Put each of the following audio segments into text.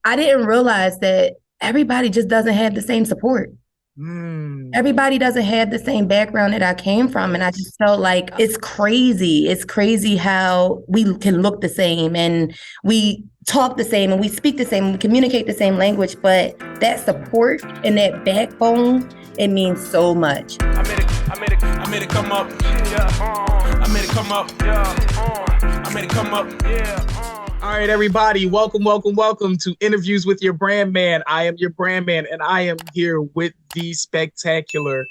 I didn't realize that everybody just doesn't have the same support. Mm, Everybody doesn't have the same background that I came from. And I yes. just felt like it's crazy. It's crazy how we can look the same and we talk the same and we speak the same and we communicate the same language. But that support and that backbone, it means so much. I made it come up. Yeah, I made it come up. Yeah, I made it come up. Yeah. All right, everybody. Welcome to Interviews with Your Brand Man. I am your brand man, and I am here with the spectacular,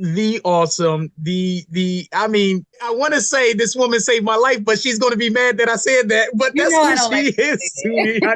the awesome, I mean, I want to say this woman saved my life, but she's going to be mad that I said that. But You that's know, who I don't she like is to me. I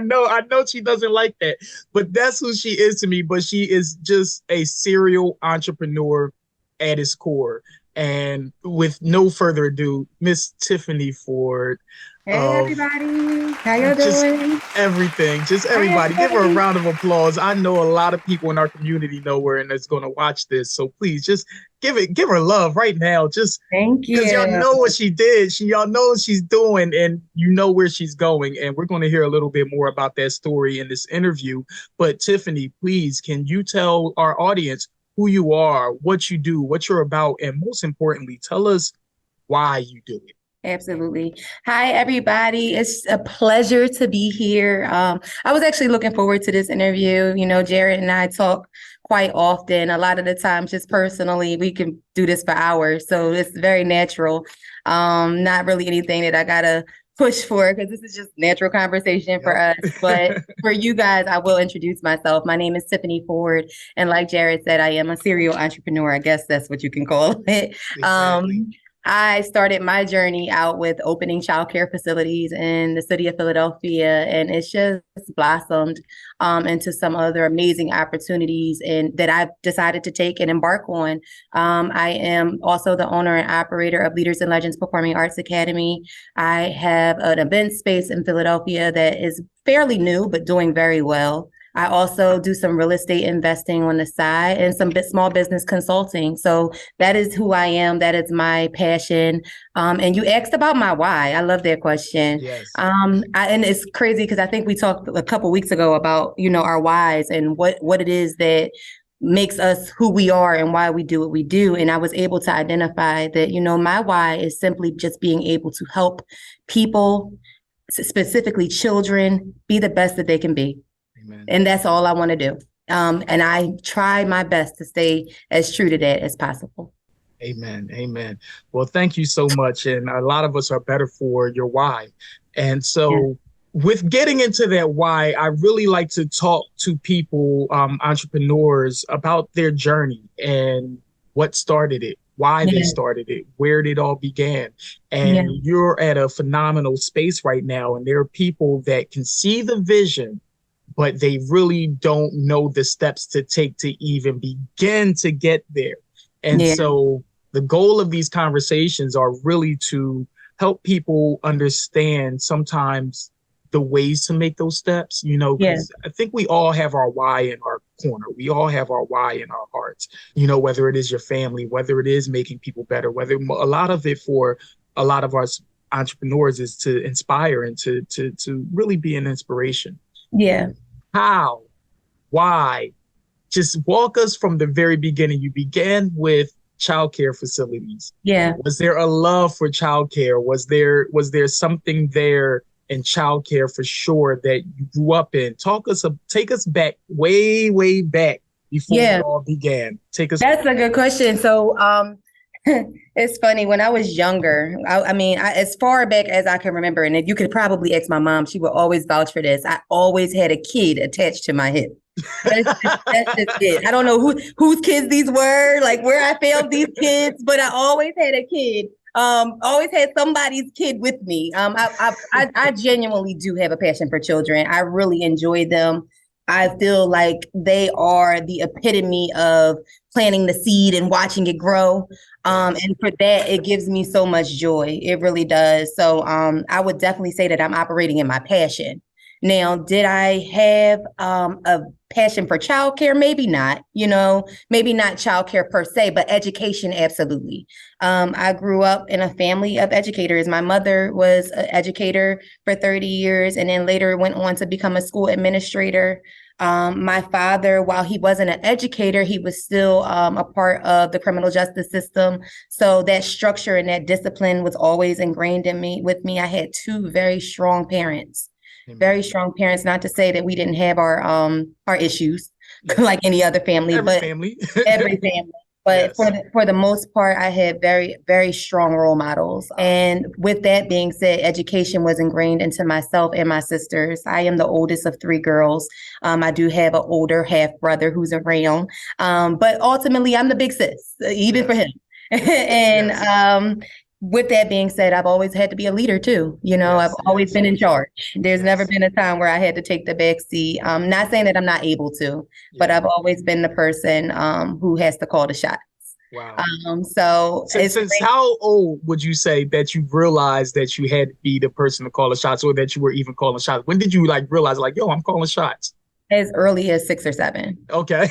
know she doesn't like that, but that's who she is to me. But she is just a serial entrepreneur at its core. And with no further ado, Miss Tiffany Ford Hey, of everybody. How y'all just doing? everything, just Hi, everybody. Give her a everybody. round of applause. I know a lot of people in our community know her and is going to watch this. So please just give her love right now. Just Thank because y'all you. know what she did. Y'all know what she's doing and you know where she's going. And we're going to hear a little bit more about that story in this interview. But Tiffany, please, can you tell our audience who you are, what you do, what you're about, and most importantly, tell us why you do it. Absolutely. Hi, everybody. It's a pleasure to be here. I was actually looking forward to this interview. You know, Jaret and I talk quite often. A lot of the time, just personally, we can do this for hours. So it's very natural. Not really anything that I gotta push for because this is just natural conversation for Yep. us. But for you guys, I will introduce myself. My name is Tiffany Ford. And like Jaret said, I am a serial entrepreneur. I guess that's what you can call it. Exactly. Um, I started my journey out with opening childcare facilities in the city of Philadelphia, and it's just blossomed into some other amazing opportunities and that I've decided to take and embark on. I am also the owner and operator of Leaders and Legends Performing Arts Academy. I have an event space in Philadelphia that is fairly new, but doing very well. I also do some real estate investing on the side and some small business consulting. So that is who I am. That is my passion. And you asked about my why. I love that question. Yes. And it's crazy because I think we talked a couple weeks ago about, you know, our whys and what it is that makes us who we are and why we do what we do. And I was able to identify that, you know, my why is simply just being able to help people, specifically children, be the best that they can be. Amen. And that's all I want to do. And I try my best to stay as true to that as possible. Amen. Amen. Well, thank you so much. And a lot of us are better for your why. And Yeah. so, with getting into that why, I really like to talk to people, entrepreneurs, about their journey and what started it, why they Yeah. started it, where it all began. Yeah. And you're at a phenomenal space right now. And there are people that can see the vision, but they really don't know the steps to take to even begin to get there. And Yeah. so the goal of these conversations are really to help people understand sometimes the ways to make those steps, you know, Yeah. because I think we all have our why in our corner. We all have our why in our hearts, you know, whether it is your family, whether it is making people better, whether a lot of it for a lot of us entrepreneurs is to inspire and to really be an inspiration. Yeah. How, why, just walk us from the very beginning. You began with childcare facilities. Yeah. Was there a love for childcare? Was there something there in childcare for sure that you grew up in? Take us back way back before it Yeah. all began. Take us That's a good question. So, it's funny when I was younger. I mean, as far back as I can remember, and if you could probably ask my mom, she would always vouch for this. I always had a kid attached to my hip. That's just it. I don't know whose kids these were, like where I found these kids, but I always had a kid. Always had somebody's kid with me. I genuinely do have a passion for children. I really enjoy them. I feel like they are the epitome of planting the seed and watching it grow. yes. And for that, it gives me so much joy. It really does. So I would definitely say that I'm operating in my passion. Now, did I have a passion for childcare? Maybe not, maybe not childcare per se, but education, absolutely. I grew up in a family of educators. My mother was an educator for 30 years and then later went on to become a school administrator. My father, while he wasn't an educator, he was still a part of the criminal justice system. So that structure and that discipline was always ingrained in me. With me, I had two very strong parents. Very strong parents, not to say that we didn't have our issues like any other family, every family. But yes. for the most part, I had very, very strong role models. And with that being said, education was ingrained into myself and my sisters. I am the oldest of three girls. I do have an older half brother who's around. But ultimately, I'm the big sis, even for him. And with that being said, I've always had to be a leader too. I've always been in charge. There's never been a time where I had to take the back seat. I'm not saying that I'm not able to, but I've always been the person who has to call the shots. Wow. So since how old would you say that you realized that you had to be the person to call the shots, or that you were even calling shots? When did you realize yo, I'm calling shots? As early as 6 or 7. Okay.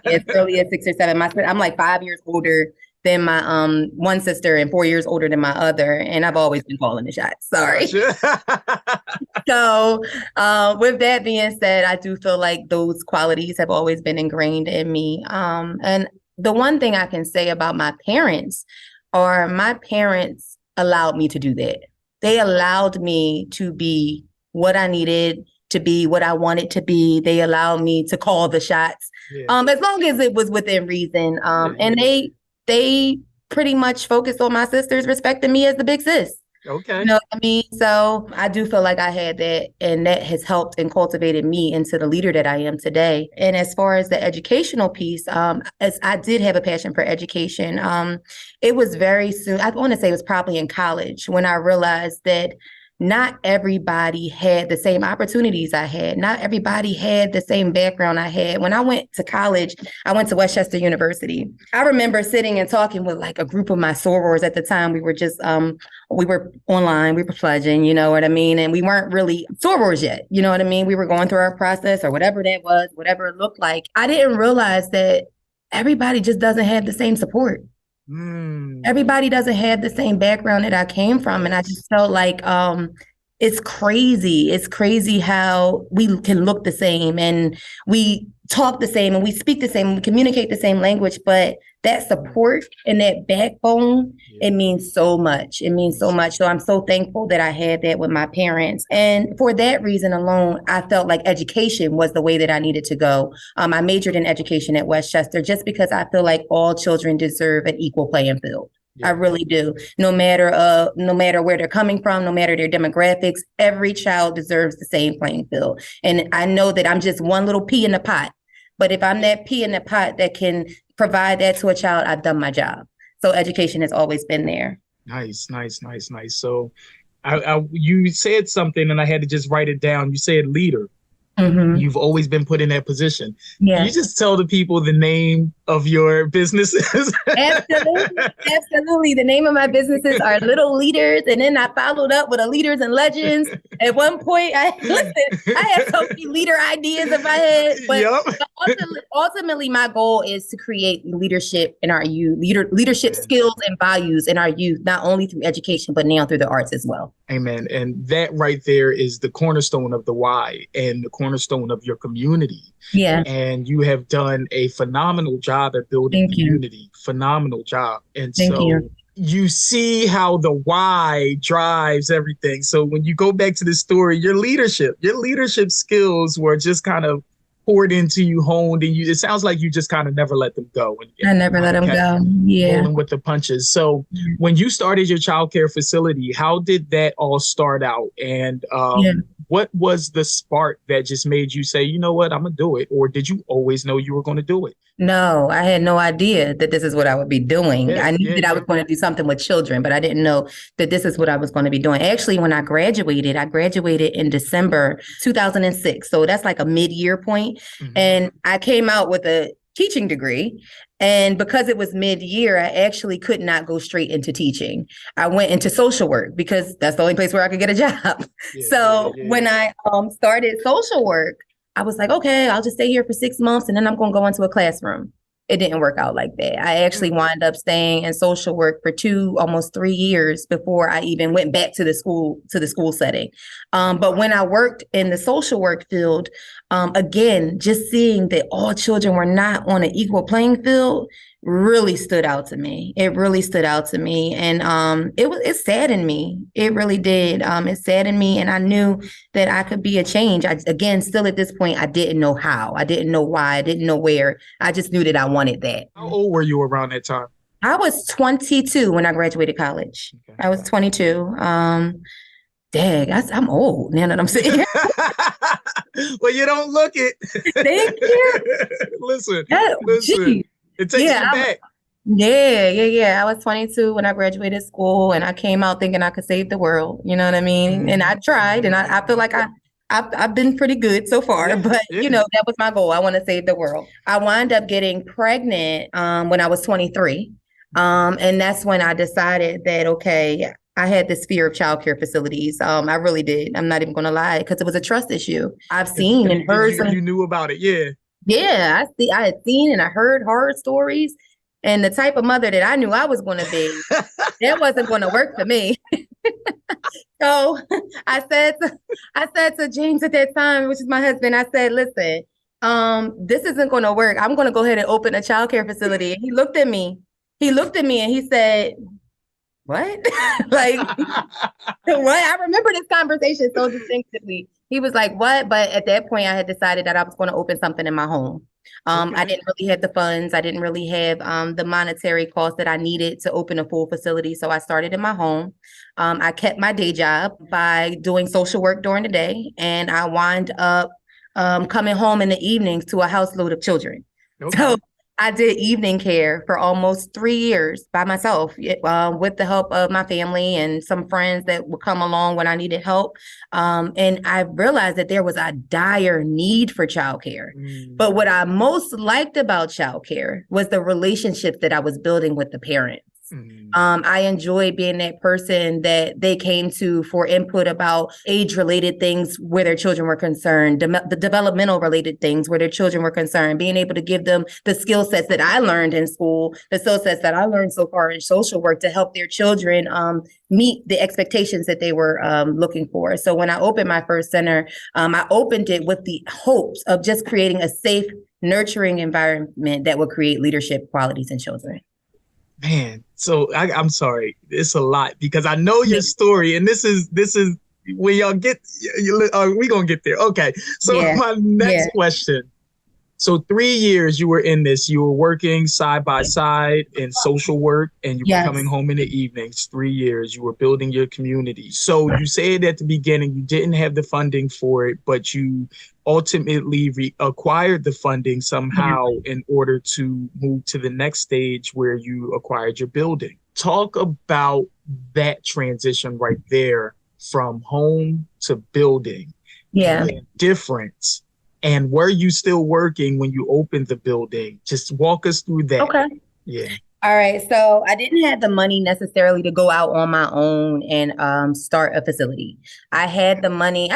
As early as 6 or 7. I'm like 5 years older than my one sister and 4 years older than my other, and I've always been calling the shots. Sorry. So with that being said, I do feel like those qualities have always been ingrained in me. And the one thing I can say about my parents allowed me to do that. They allowed me to be what I needed to be, what I wanted to be. They allowed me to call the shots, as long as it was within reason. And they pretty much focused on my sisters respecting me as the big sis. Okay. You know what I mean? So I do feel like I had that, and that has helped and cultivated me into the leader that I am today. And as far as the educational piece, as I did have a passion for education, it was very soon, I want to say it was probably in college, when I realized that not everybody had the same opportunities I had. Not everybody had the same background I had. When I went to college, I went to Westchester University. I remember sitting and talking with like a group of my sorors at the time. We were just, we were online, we were pledging, you know what I mean? And we weren't really sorors yet, you know what I mean? We were going through our process or whatever that was, whatever it looked like. I didn't realize that everybody just doesn't have the same support. Everybody doesn't have the same background that I came from. And I just felt like it's crazy. It's crazy how we can look the same and we talk the same and we speak the same and we communicate the same language, but that support and that backbone, it means so much. It means so much. So I'm so thankful that I had that with my parents. And for that reason alone, I felt like education was the way that I needed to go. I majored in education at Westchester just because I feel like all children deserve an equal playing field. I really do. No matter where they're coming from, no matter their demographics, every child deserves the same playing field. And I know that I'm just one little pea in the pot. But if I'm that pea in the pot that can provide that to a child, I've done my job. So education has always been there. Nice. So you said something and I had to just write it down. You said leader. Mm-hmm. You've always been put in that position. Yeah. Can you just tell the people the name of your businesses? Absolutely. The name of my businesses are Little Leaders. And then I followed up with a Leaders and Legends. At one point, I had so many leader ideas in my head. But ultimately, my goal is to create leadership in our youth, leadership skills and values in our youth, not only through education, but now through the arts as well. Amen. And that right there is the cornerstone of the why and the cornerstone of your community. Yeah. And you have done a phenomenal job at building community. Phenomenal job. And you see how the why drives everything. So when you go back to the story, your leadership skills were just kind of poured into you, honed, and it sounds like you just kind of never let them go. I never let them go. Yeah. Rolling with the punches. So when you started your childcare facility, how did that all start out? And what was the spark that just made you say, you know what, I'm going to do it? Or did you always know you were going to do it? No, I had no idea that this is what I would be doing. I knew that I was going to do something with children, but I didn't know that this is what I was going to be doing. Actually, when I graduated in December 2006. So that's like a mid-year point. Mm-hmm. And I came out with teaching degree. And because it was mid-year, I actually could not go straight into teaching. I went into social work because that's the only place where I could get a job. When I started social work, I was like, okay, I'll just stay here for 6 months and then I'm going to go into a classroom. It didn't work out like that. I actually wound up staying in social work for almost 3 years before I even went back to the school setting. But when I worked in the social work field, again, just seeing that all children were not on an equal playing field really stood out to me. It really stood out to me. And it saddened me. It really did. It saddened me. And I knew that I could be a change. Again, still at this point, I didn't know how. I didn't know why. I didn't know where. I just knew that I wanted that. How old were you around that time? I was 22 when I graduated college. Okay. I was 22. Dang, I'm old now that I'm sitting here. Well, you don't look it. Thank you. Listen. Geez. It takes you back. Yeah. I was 22 when I graduated school, and I came out thinking I could save the world. You know what I mean? And I tried, and I feel like I've been pretty good so far. But that was my goal. I want to save the world. I wound up getting pregnant when I was 23, and that's when I decided that okay, I had this fear of childcare facilities. I really did. I'm not even going to lie, because it was a trust issue. I've seen and heard. You knew about it, yeah. Yeah, I had seen and I heard horror stories, and the type of mother that I knew I was going to be, that wasn't going to work for me. So I said to James at that time, which is my husband, I said, listen, this isn't going to work. I'm going to go ahead and open a childcare facility. And he looked at me and he said, what? Like, what? I remember this conversation so distinctively. He was like, what? But at that point, I had decided that I was going to open something in my home. I didn't really have the funds. I didn't really have the monetary cost that I needed to open a full facility. So I started in my home. I kept my day job by doing social work during the day. And I wound up coming home in the evenings to a house load of children. Okay. So I did evening care for almost 3 years by myself with the help of my family and some friends that would come along when I needed help. And I realized that there was a dire need for childcare. But what I most liked about childcare was the relationships that I was building with the parents. I enjoyed being that person that they came to for input about age-related things where their children were concerned, the developmental related things where their children were concerned, being able to give them the skill sets that I learned in school, the skill sets that I learned so far in social work to help their children meet the expectations that they were looking for. So when I opened my first center, I opened it with the hopes of just creating a safe, nurturing environment that would create leadership qualities in children. Man, so I'm sorry, it's a lot because I know your story, and this is when y'all get, we gonna get there. Okay, so my next question. So 3 years you were in this, you were working side by side in social work, and you were coming home in the evenings. 3 years you were building your community. So you said at the beginning you didn't have the funding for it, but you ultimately acquired the funding somehow in order to move to the next stage where you acquired your building. Talk about that transition right there from home to building. The difference. And were you still working when you opened the building? Just walk us through that. Okay. Yeah. All right. So I didn't have the money necessarily to go out on my own and start a facility. I had money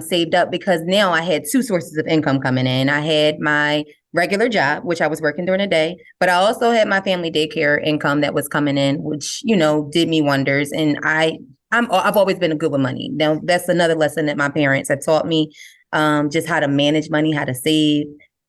saved up because now I had two sources of income coming in. I had my regular job, which I was working during the day, but I also had my family daycare income that was coming in, which, did me wonders. And I've always been good with money. Now, that's another lesson that my parents have taught me. Just how to manage money, how to save,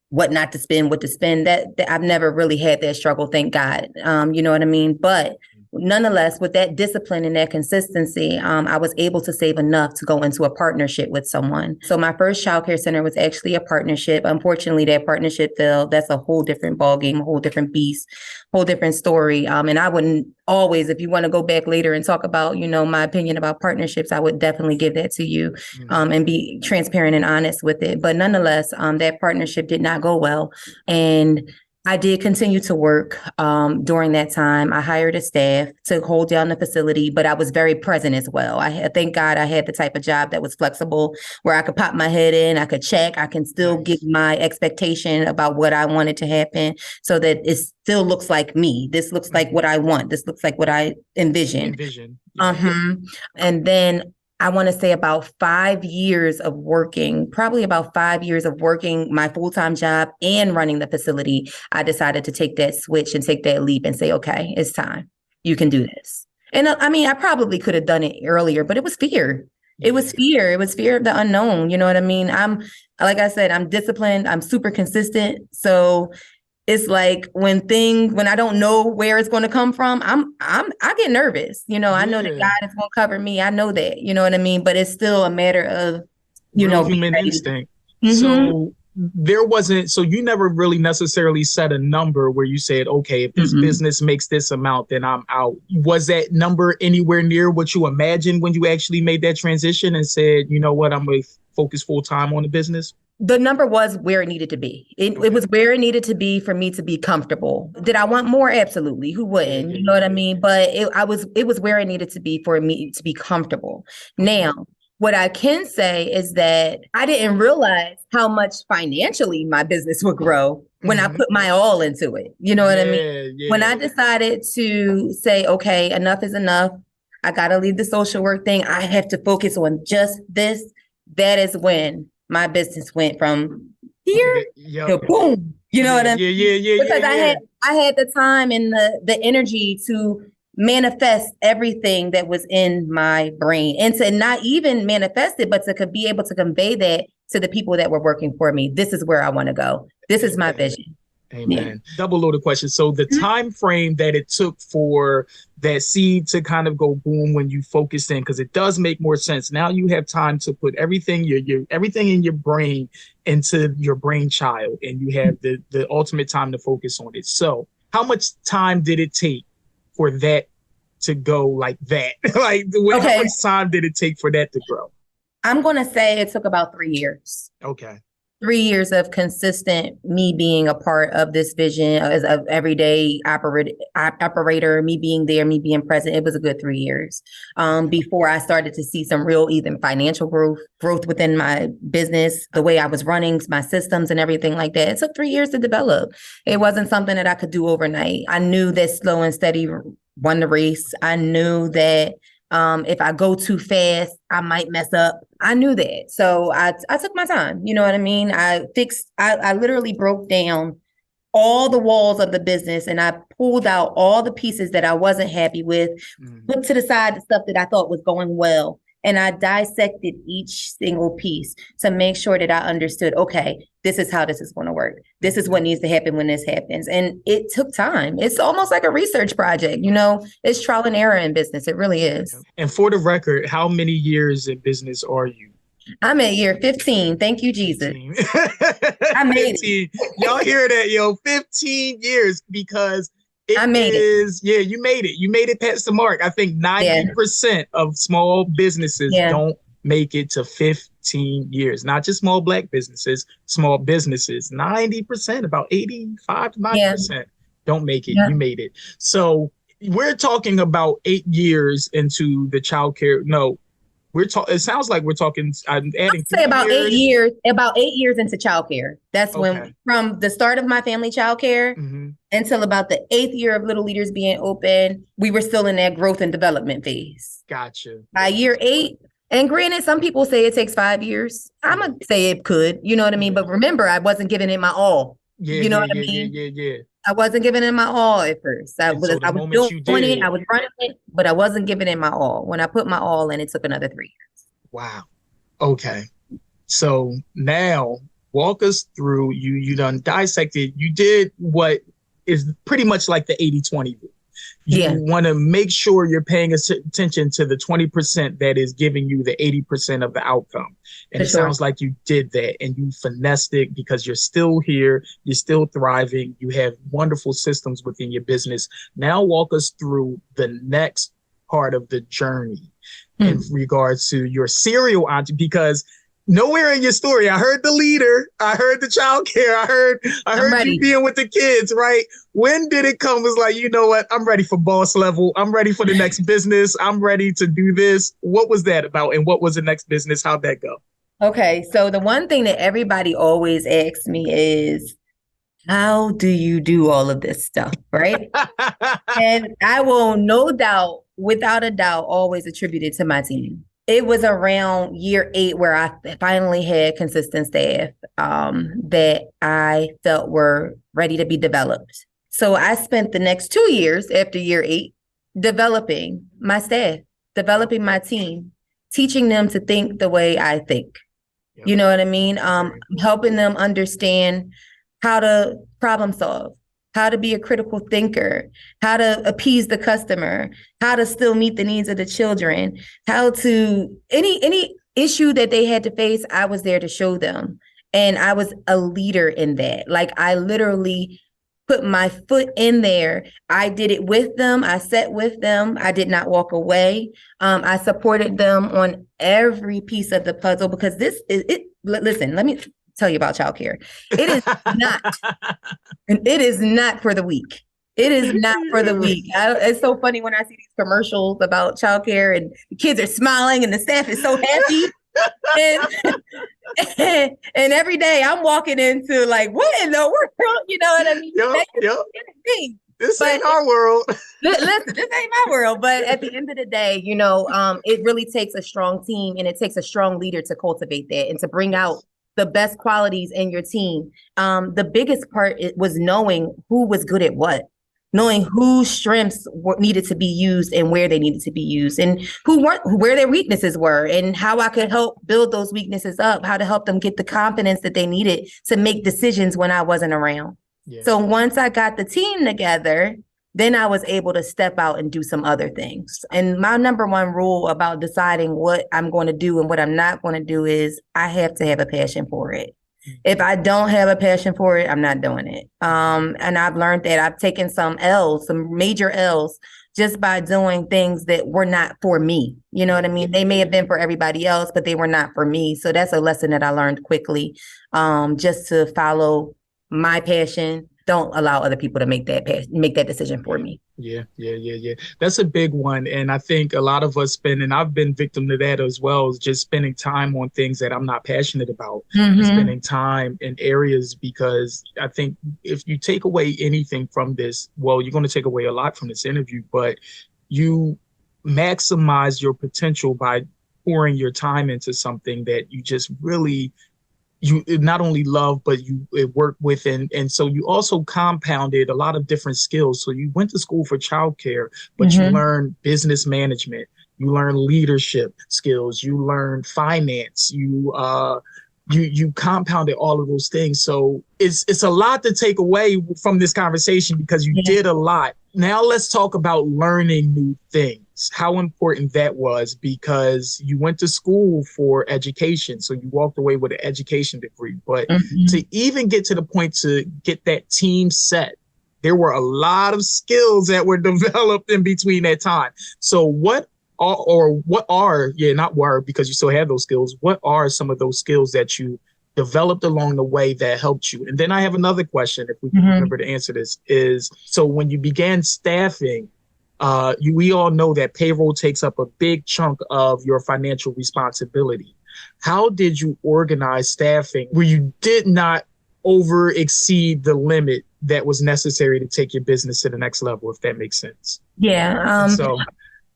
what not to spend, what to spend. That I've never really had that struggle, thank God. You know what I mean? But nonetheless, with that discipline and that consistency, I was able to save enough to go into a partnership with someone. So my first childcare center was actually a partnership. Unfortunately, that partnership failed. That's a whole different ballgame, a whole different beast, whole different story. And I wouldn't always, if you want to go back later and talk about, my opinion about partnerships, I would definitely give that to you and be transparent and honest with it. But nonetheless, that partnership did not go well. And I did continue to work during that time. I hired a staff to hold down the facility, but I was very present as well. Thank God I had the type of job that was flexible where I could pop my head in, I could check, I can still give my expectation about what I wanted to happen so that it still looks like me. This looks like what I want. This looks like what I envisioned. Yeah. And then I want to say about 5 years of working, probably about 5 years of working my full-time job and running the facility, I decided to take that switch and take that leap and say, okay, it's time. You can do this. And I mean, I probably could have done it earlier, but it was fear. It was fear. It was fear of the unknown. You know what I mean? Like I said, I'm disciplined. I'm super consistent. So it's like when I don't know where it's going to come from, I get nervous. You know, I know that God is going to cover me. I know that, you know what I mean? But it's still a matter of, human instinct. So you never really necessarily set a number where you said, okay, if this business makes this amount, then I'm out. Was that number anywhere near what you imagined when you actually made that transition and said, you know what, I'm going to focus full time on the business? The number was where it needed to be. It was where it needed to be for me to be comfortable. Did I want more? Absolutely. Who wouldn't? You know what I mean? But it was where it needed to be for me to be comfortable. Now, what I can say is that I didn't realize how much financially my business would grow when I put my all into it. You know what I mean? When I decided to say, okay, enough is enough. I got to leave the social work thing. I have to focus on just this. That is when my business went from here to boom. You know what I mean? Because I had the time and the energy to manifest everything that was in my brain, and to not even manifest it, but to be able to convey that to the people that were working for me. This is where I want to go. This is my vision. Amen. Yeah. Double loaded question. So the time frame that it took for that seed to kind of go boom when you focused in, because it does make more sense. Now you have time to put everything everything in your brain into your brainchild, and you have the ultimate time to focus on it. So how much time did it take for that to go like that? How much time did it take for that to grow? I'm going to say it took about 3 years. Okay. 3 years of consistent me being a part of this vision as an everyday operator, me being there, me being present. It was a good 3 years before I started to see some real even financial growth within my business, the way I was running my systems and everything like that. It took 3 years to develop. It wasn't something that I could do overnight. I knew that slow and steady won the race. I knew that if I go too fast, I might mess up. I knew that. So I took my time. You know what I mean? I literally broke down all the walls of the business, and I pulled out all the pieces that I wasn't happy with, put to the side the stuff that I thought was going well. And I dissected each single piece to make sure that I understood, okay, this is how this is going to work. This is what needs to happen when this happens. And it took time. It's almost like a research project. You know, it's trial and error in business. It really is. And for the record, how many years in business are you? I'm at year 15. Thank you, Jesus. I made 15. It. Y'all hear that, yo? 15 years, because you made it. You made it past the mark. I think 90% of small businesses don't make it to 15 years. Not just small Black businesses, small businesses. 90%, about 85 to 90% don't make it. You made it. So we're talking about 8 years into the childcare. No, it sounds like we're talking. I'm adding. I'd say about 8 years. About 8 years into childcare. That's when, from the start of my family childcare until about the 8th year of Little Leaders being open, we were still in that growth and development phase. Gotcha. By year 8, and granted, some people say it takes 5 years. I'm gonna say it could. You know what I mean? But remember, I wasn't giving it my all. You know what I mean? Yeah. I wasn't giving it my all at first. I was doing it, I was running it, but I wasn't giving it my all. When I put my all in, it took another 3 years. Wow. Okay. So now walk us through, you done dissected, you did what is pretty much like the 80-20 rule. You want to make sure you're paying attention to the 20% that is giving you the 80% of the outcome. And sounds like you did that, and you finessed it because you're still here. You're still thriving. You have wonderful systems within your business. Now walk us through the next part of the journey in regards to your serial entrepreneur, because nowhere in your story. I heard the leader. I heard the childcare. I heard you being with the kids, right? When did it come? It was like, you know what? I'm ready for boss level. I'm ready for the next business. I'm ready to do this. What was that about? And what was the next business? How'd that go? Okay, so the one thing that everybody always asks me is, how do you do all of this stuff, right? And I will no doubt, without a doubt, always attribute it to my team. It was around year 8 where I finally had consistent staff that I felt were ready to be developed. So I spent the next 2 years after year 8 developing my staff, developing my team, teaching them to think the way I think. Yep. You know what I mean? Helping them understand how to problem solve, how to be a critical thinker, how to appease the customer, how to still meet the needs of the children, how to any issue that they had to face, I was there to show them. And I was a leader in that. Like, I literally put my foot in there. I did it with them. I sat with them. I did not walk away. I supported them on every piece of the puzzle, because this is it. Listen, let me tell you about childcare. It is not, and it is not for the weak. It is not for the weak. It's so funny when I see these commercials about childcare and the kids are smiling and the staff is so happy. And every day I'm walking into like, what in the world? You know what I mean? Yep. This ain't our world. Listen, this ain't my world. But at the end of the day, it really takes a strong team, and it takes a strong leader to cultivate that and to bring out the best qualities in your team. The biggest part was knowing who was good at what, knowing whose strengths needed to be used and where they needed to be used, and where their weaknesses were, and how I could help build those weaknesses up, how to help them get the confidence that they needed to make decisions when I wasn't around. Yeah. So once I got the team together, then I was able to step out and do some other things. And my number one rule about deciding what I'm going to do and what I'm not going to do is I have to have a passion for it. If I don't have a passion for it, I'm not doing it. And I've learned that I've taken some major L's, just by doing things that were not for me. You know what I mean? They may have been for everybody else, but they were not for me. So that's a lesson that I learned quickly, just to follow my passion. Don't allow other people to make that decision for me. Yeah. That's a big one. And I think a lot of us and I've been victim to that as well, is just spending time on things that I'm not passionate about, and spending time in areas, because I think if you take away anything from this, well, you're going to take away a lot from this interview, but you maximize your potential by pouring your time into something that you just really you not only love, but you work with. And so you also compounded a lot of different skills. So you went to school for childcare, but you learned business management, you learned leadership skills, you learned finance, you compounded all of those things. So it's a lot to take away from this conversation, because you did a lot. Now let's talk about learning new things, how important that was, because you went to school for education. So you walked away with an education degree, but to even get to the point to get that team set, there were a lot of skills that were developed in between that time. So not were, because you still have those skills. What are some of those skills that you developed along the way that helped you? And then I have another question, if we can remember to answer this, is, so when you began staffing, we all know that payroll takes up a big chunk of your financial responsibility. How did you organize staffing where you did not over exceed the limit that was necessary to take your business to the next level, if that makes sense? Yeah. So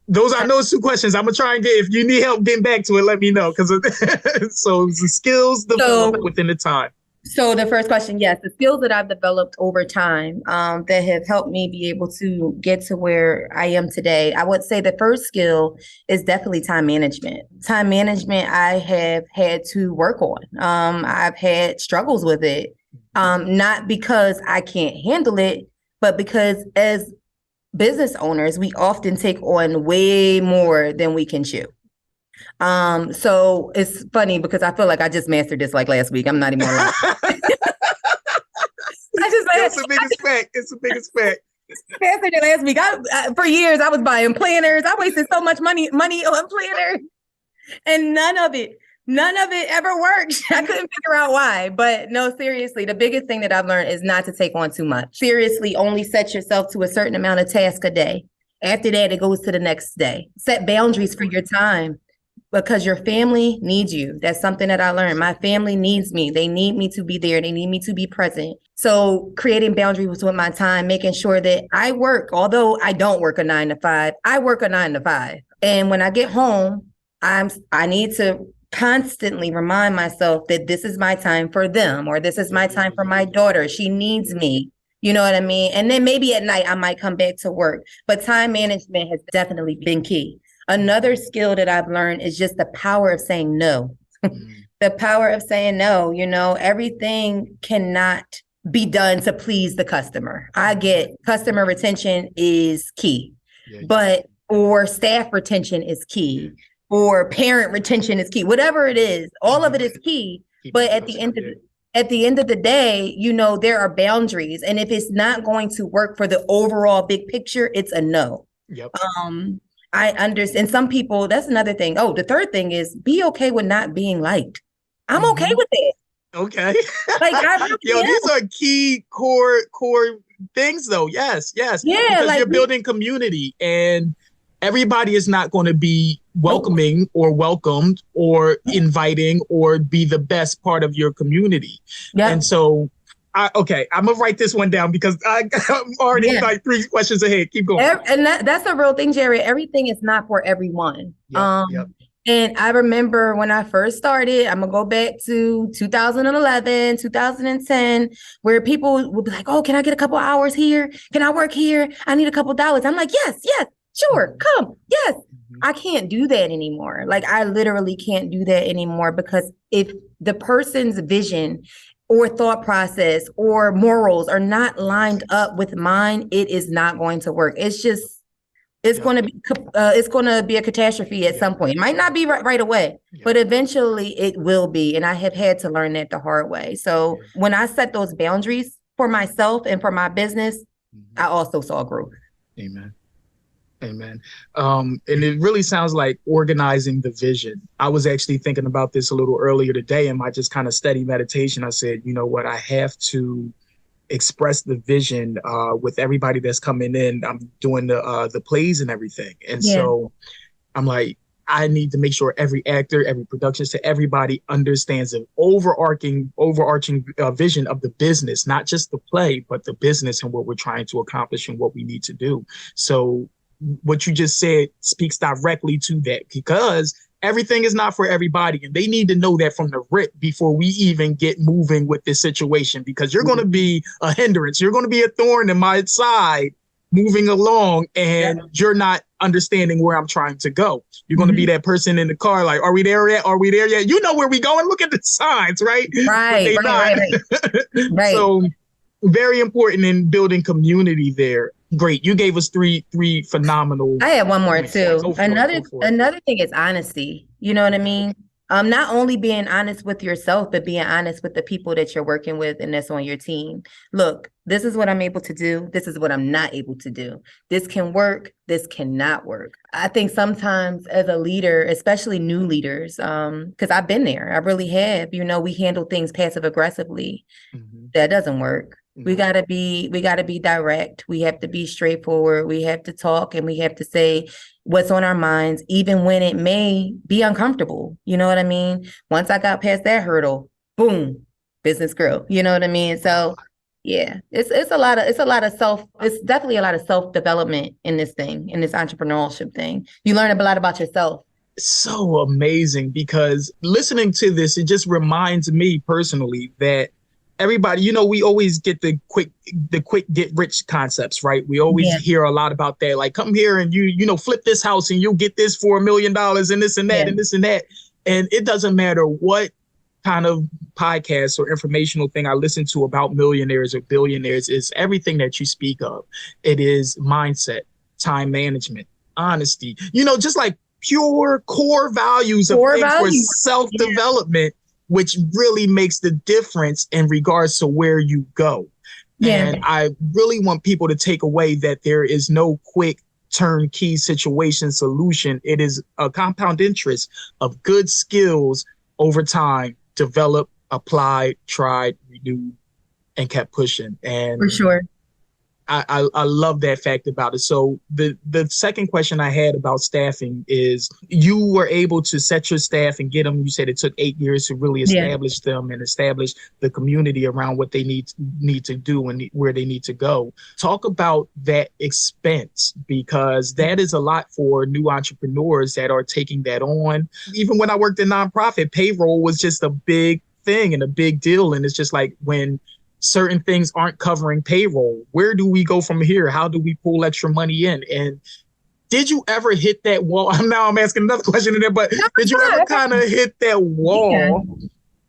those are those 2 questions. I'm gonna try and if you need help getting back to it, let me know. Because so the skills developed within the time. So the first question, yes, the skills that I've developed over time that have helped me be able to get to where I am today. I would say the first skill is definitely time management. Time management I have had to work on. I've had struggles with it, not because I can't handle it, but because as business owners, we often take on way more than we can chew. So it's funny because I feel like I just mastered this like last week. I'm not even lying. It's the biggest fact. It's the biggest fact. Mastered it last week. For years, I was buying planners. I wasted so much money on planners, and none of it None of it ever worked. I couldn't figure out why. But no, seriously, the biggest thing that I've learned is not to take on too much. Seriously, only set yourself to a certain amount of tasks a day. After that, it goes to the next day. Set boundaries for your time because your family needs you. That's something that I learned. My family needs me. They need me to be there. They need me to be present. So creating boundaries with my time, making sure that I work, although I don't work a 9 to 5, I work a 9 to 5. And when I get home, I need to constantly remind myself that this is my time for them, or this is my time for my daughter. She needs me. You know what I mean? And then maybe at night I might come back to work, but time management has definitely been key. Another skill that I've learned is just the power of saying no. The power of saying no. Everything cannot be done to please the customer. I get customer retention is key, or staff retention is key. Or parent retention is key, whatever it is, all of it is key. But at the end of the day, there are boundaries. And if it's not going to work for the overall big picture, it's a no. Yep. I understand. Some people, that's another thing. Oh, the third thing is be okay with not being liked. I'm okay with it. Okay. Like, these are key core things though. Yes. Yeah. Because you're building community, and everybody is not going to be welcoming or welcomed or inviting or be the best part of your community. Yeah. And so, I'm going to write this one down because I'm already like 3 questions ahead. Keep going. And that's a real thing, Jaret. Everything is not for everyone. Yep. And I remember when I first started, I'm going to go back to 2011, 2010, where people would be like, oh, can I get a couple hours here? Can I work here? I need a couple dollars. I'm like, yes. Sure, come. Yes. I can't do that anymore. Like, I literally can't do that anymore, because if the person's vision or thought process or morals are not lined up with mine, it is not going to work. It's going to be a catastrophe at some point. It might not be right away, but eventually it will be. And I have had to learn that the hard way. So when I set those boundaries for myself and for my business, I also saw growth. Amen. And it really sounds like organizing the vision. I was actually thinking about this a little earlier today in my just kind of steady meditation. I said, you know what, I have to express the vision with everybody that's coming in. I'm doing the plays and everything. And so I'm like, I need to make sure every actor, every production, so everybody understands an overarching vision of the business, not just the play, but the business and what we're trying to accomplish and what we need to do. So what you just said speaks directly to that, because everything is not for everybody. And they need to know that from the rip before we even get moving with this situation, because you're going to be a hindrance. You're going to be a thorn in my side moving along, and you're not understanding where I'm trying to go. You're going to be that person in the car, like, are we there yet? Are we there yet? You know where we going. Look at the signs, right? Right. So very important in building community there. Great. You gave us three phenomenal. I have one more too. Another thing is honesty. You know what I mean? Not only being honest with yourself, but being honest with the people that you're working with and that's on your team. Look, this is what I'm able to do. This is what I'm not able to do. This can work. This cannot work. I think sometimes as a leader, especially new leaders, because I've been there, I really have, we handle things passive aggressively. That doesn't work. We gotta be direct. We have to be straightforward. We have to talk and we have to say what's on our minds, even when it may be uncomfortable. You know what I mean? Once I got past that hurdle, boom, business grew. You know what I mean? So yeah, it's definitely a lot of self-development in this thing, in this entrepreneurship thing. You learn a lot about yourself. So amazing, because listening to this, it just reminds me personally that everybody, we always get the quick get rich concepts, right? We always hear a lot about that. Like, come here and you flip this house and you'll get this for $1 million and this and that and this and that. And it doesn't matter what kind of podcast or informational thing I listen to about millionaires or billionaires, is everything that you speak of. It is mindset, time management, honesty, just like pure core values for self-development. Which really makes the difference in regards to where you go. And I really want people to take away that there is no quick turnkey situation solution. It is a compound interest of good skills over time, developed, applied, tried, renewed, and kept pushing. For And sure. I love that fact about it. So the second question I had about staffing is you were able to set your staff and get them. You said it took 8 years to really Yeah. establish them and establish the community around what they need to do and where they need to go. Talk about that expense, because that is a lot for new entrepreneurs that are taking that on. Even when I worked in nonprofit, payroll was just a big thing and a big deal. And it's just like, when certain things aren't covering payroll, where do we go from here? How do we pull extra money in? And did you ever hit that wall? Now I'm asking another question in there, but did you ever kind of hit that wall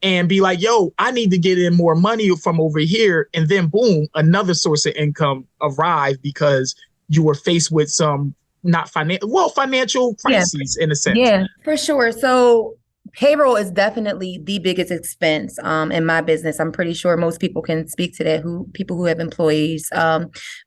and be like, yo, I need to get in more money from over here? And then boom, another source of income arrived because you were faced with some financial crises in a sense. Yeah, for sure. So payroll is definitely the biggest expense in my business. I'm pretty sure most people can speak to that, people who have employees.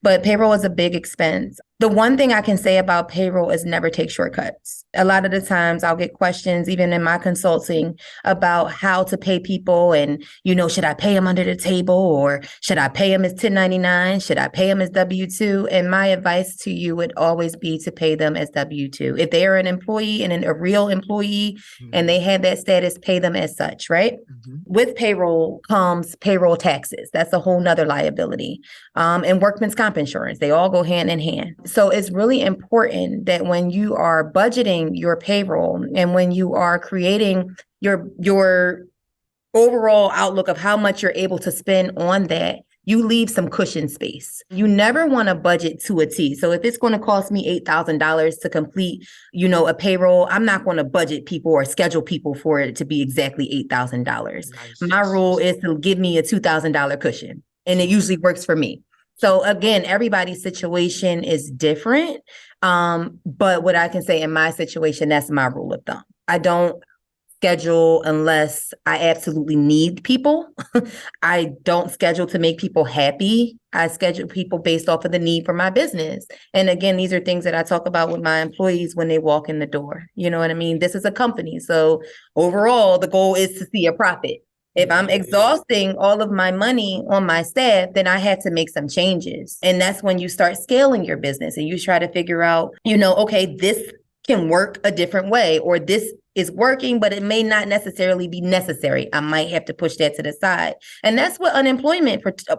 But payroll is a big expense. The one thing I can say about payroll is never take shortcuts. A lot of the times I'll get questions, even in my consulting, about how to pay people. And, should I pay them under the table, or should I pay them as 1099? Should I pay them as W-2? And my advice to you would always be to pay them as W-2. If they are an employee and a real employee and they have that status, pay them as such, right? With payroll comes payroll taxes. That's a whole nother liability. And workman's comp insurance. They all go hand in hand. So it's really important that when you are budgeting your payroll and when you are creating your overall outlook of how much you're able to spend on that, you leave some cushion space. You never want to budget to a T. So if it's going to cost me $8,000 to complete, a payroll, I'm not going to budget people or schedule people for it to be exactly $8,000. Nice. My rule is to give me a $2,000 cushion, and it usually works for me. So again, everybody's situation is different. But what I can say in my situation, that's my rule of thumb. I don't schedule unless I absolutely need people. I don't schedule to make people happy. I schedule people based off of the need for my business. And again, these are things that I talk about with my employees when they walk in the door. You know what I mean? This is a company. So overall, the goal is to see a profit. If I'm exhausting all of my money on my staff, then I had to make some changes. And that's when you start scaling your business and you try to figure out, okay, this can work a different way, or this is working, but it may not necessarily be necessary. I might have to push that to the side. And that's what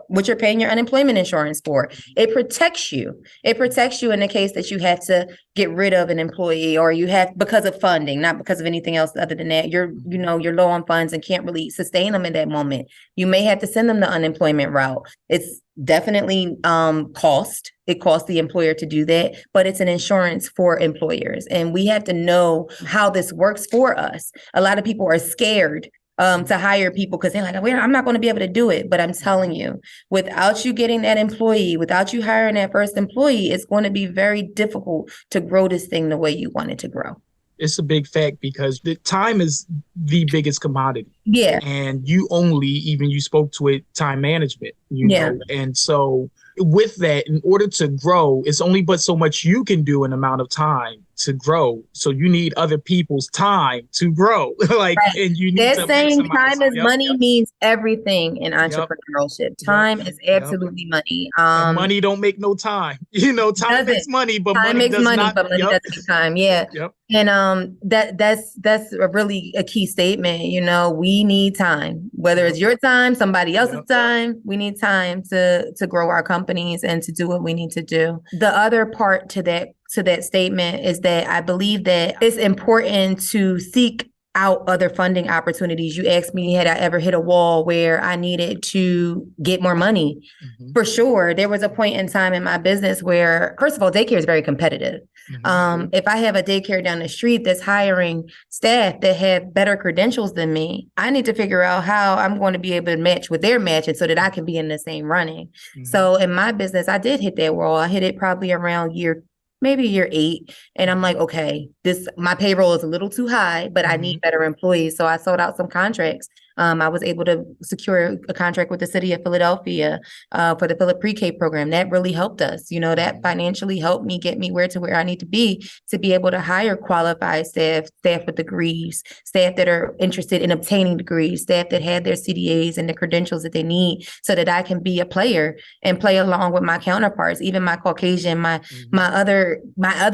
what you're paying your unemployment insurance for. It protects you. It protects you in the case that you have to get rid of an employee, or you have, because of funding, not because of anything else other than that. You're low on funds and can't really sustain them in that moment. You may have to send them the unemployment route. It's definitely cost. It costs the employer to do that, but it's an insurance for employers. And we have to know how this works for us. A lot of people are scared to hire people because they're like, I'm not going to be able to do it. But I'm telling you, without you getting that employee, without you hiring that first employee, it's going to be very difficult to grow this thing the way you want it to grow. It's a big fact because the time is the biggest commodity. Yeah. And you spoke to it, time management, know. And so with that, in order to grow, it's only but so much you can do in amount of time to grow. So you need other people's time to grow. And you need They're saying time is money means everything in entrepreneurship. Time is absolutely money. Money don't make no time. Time makes money, but time money makes does money, not. But money doesn't make time. Yeah. And that's a really a key statement. We need time, whether it's your time, somebody else's time. We need time to grow our companies and to do what we need to do. The other part to that statement is that I believe that it's important to seek out other funding opportunities. You asked me, had I ever hit a wall where I needed to get more money? For sure. There was a point in time in my business where, first of all, daycare is very competitive. If I have a daycare down the street that's hiring staff that have better credentials than me, I need to figure out how I'm going to be able to match with their matching so that I can be in the same running. So in my business, I did hit that wall. I hit it probably around maybe year 8. And I'm like, okay, my payroll is a little too high, but I need better employees. So I sold out some contracts. I was able to secure a contract with the city of Philadelphia for the Philip Pre-K program. That really helped us. You know, that financially helped me get me where I need to be able to hire qualified staff with degrees, staff that are interested in obtaining degrees, staff that had their CDAs and the credentials that they need so that I can be a player and play along with my counterparts, even my Caucasian, my other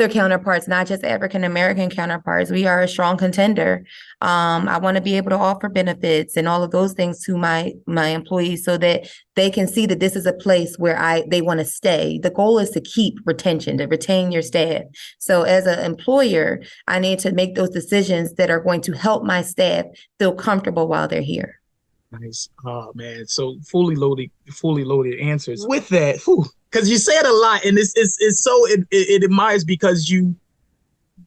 counterparts, not just African American counterparts. We are a strong contender. I want to be able to offer benefits and all of those things to my employees so that they can see that this is a place where they want to stay. The goal is to retain your staff. So as an employer, I need to make those decisions that are going to help my staff feel comfortable while they're here. Nice. Oh man. So fully loaded answers with that. Because you said a lot, and it admires because you,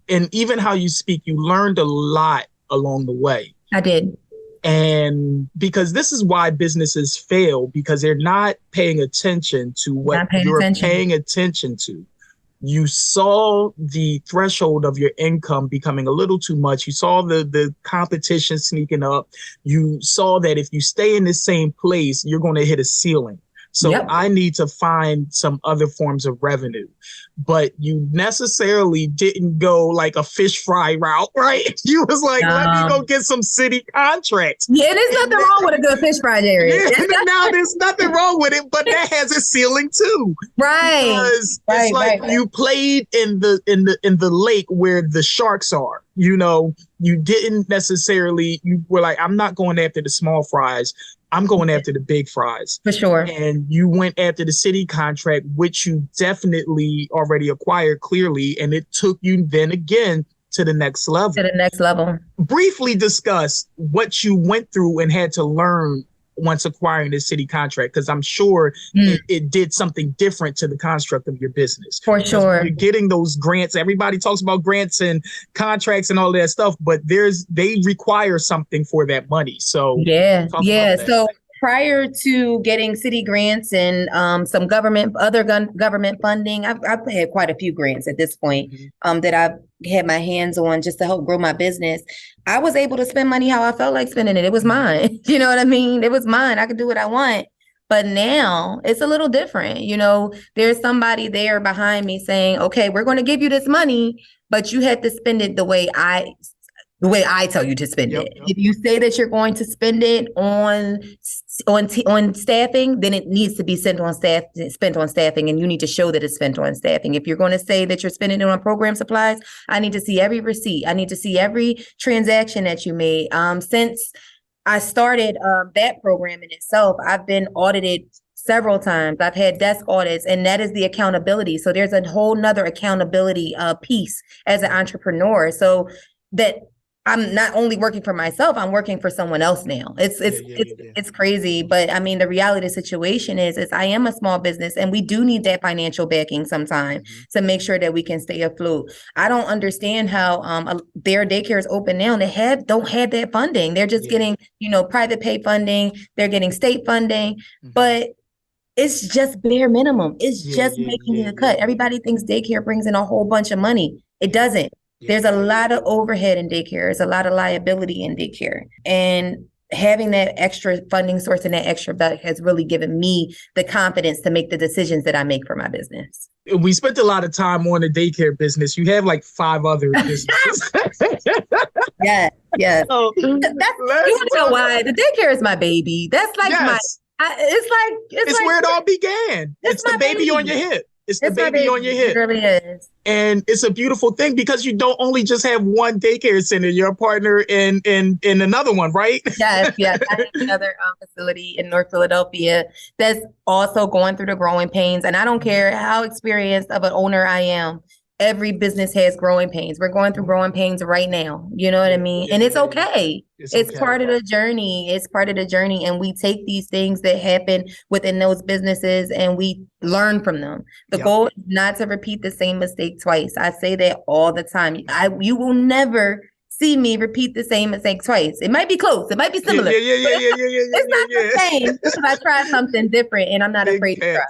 and even how you speak, you learned a lot along the way. I did. And because this is why businesses fail, because they're not paying attention to what you're paying attention to. You saw the threshold of your income becoming a little too much. You saw the competition sneaking up. You saw that if you stay in the same place, you're going to hit a ceiling. So I need to find some other forms of revenue. But you necessarily didn't go like a fish fry route, right? You was like, let me go get some city contracts. Yeah, there's nothing wrong with a good fish fry, Jaret. Yeah, now there's nothing wrong with it, but that has a ceiling too. Right. Because it's like you played in the lake where the sharks are. You know, you didn't necessarily, you were like, I'm not going after the small fries. I'm going after the big fries. For sure. And you went after the city contract, which you definitely already acquired clearly. And it took you then again to the next level. Briefly discuss what you went through and had to learn once acquiring the city contract, because I'm sure it did something different to the construct of your business. For sure. You're getting those grants. Everybody talks about grants and contracts and all that stuff, but they require something for that money. So So prior to getting city grants and some government funding, I've had quite a few grants at this point that I've had my hands on just to help grow my business. I was able to spend money how I felt like spending it. It was mine. You know what I mean? It was mine. I could do what I want. But now it's a little different. You know, there's somebody there behind me saying, okay, we're going to give you this money, but you had to spend it the way I tell you to spend it. If you say that you're going to spend it on staffing, then it needs to be spent on staffing, and you need to show that it's spent on staffing. If you're going to say that you're spending it on program supplies, I need to see every receipt. I need to see every transaction that you made. Since I started that program in itself, I've been audited several times. I've had desk audits, and that is the accountability. So there's a whole nother accountability piece as an entrepreneur. So that I'm not only working for myself, I'm working for someone else now. It's crazy. But I mean, the reality of the situation is I am a small business, and we do need that financial backing sometimes to make sure that we can stay afloat. I don't understand how their daycare is open now. They don't have that funding. They're just getting, private pay funding. They're getting state funding, but it's just bare minimum. It's just making the cut. Everybody thinks daycare brings in a whole bunch of money. It doesn't. There's a lot of overhead in daycare. There's a lot of liability in daycare. And having that extra funding source and that extra buck has really given me the confidence to make the decisions that I make for my business. We spent a lot of time on the daycare business. You have like 5 other businesses. Yeah. So, you want to know why? The daycare is my baby. That's like it's where it all began. It's the baby on your hip. It's the baby on your hip. It really is. And it's a beautiful thing because you don't only just have one daycare center, you're a partner in another one, right? Yes. I have another facility in North Philadelphia that's also going through the growing pains. And I don't care how experienced of an owner I am. Every business has growing pains. We're going through growing pains right now. You know what I mean? And it's okay. It's part of the journey. It's part of the journey. And we take these things that happen within those businesses and we learn from them. The goal is not to repeat the same mistake twice. I say that all the time. You will never see me repeat the same mistake twice. It might be close. It might be similar. It's not the same because I tried something different and I'm not afraid to try.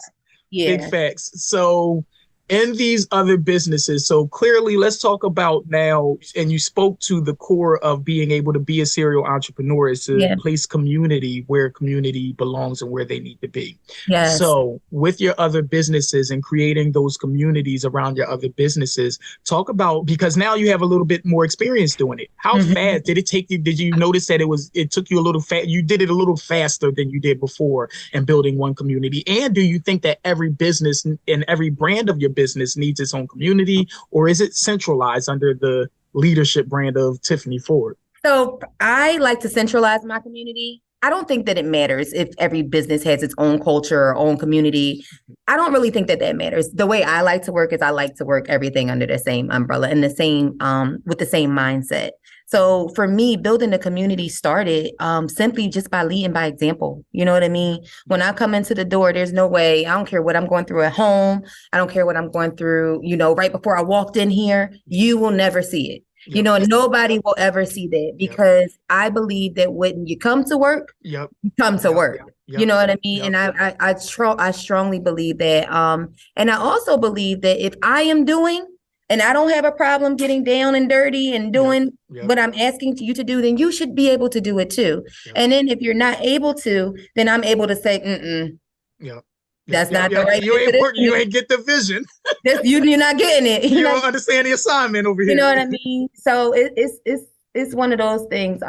Big facts. So In these other businesses, so clearly let's talk about now, and you spoke to the core of being able to be a serial entrepreneur is to place community where community belongs and where they need to be. Yes. So with your other businesses and creating those communities around your other businesses, talk about, because now you have a little bit more experience doing it. How fast did it take you? Did you notice that it took you a little fast? You did it a little faster than you did before in building one community. And do you think that every business and every brand of your business needs its own community, or is it centralized under the leadership brand of Tiffany Ford? So I like to centralize my community. I don't think that it matters if every business has its own culture or own community. I don't really think that matters. The way I like to work is I like to work everything under the same umbrella and the same with the same mindset. So for me, building a community started simply just by leading by example. You know what I mean? When I come into the door, there's no way, I don't care what I'm going through at home. I don't care what I'm going through, right before I walked in here, you will never see it. Yep. Nobody will ever see that because I believe that when you come to work, you come to work. You know what I mean? And I strongly believe that. And I also believe that if I am doing and I don't have a problem getting down and dirty and doing what I'm asking you to do, then you should be able to do it too. And then if you're not able to, then I'm able to say, that's not the right. You ain't get the vision. You're not getting it. You don't understand the assignment over here. You know what I mean? So it's one of those things.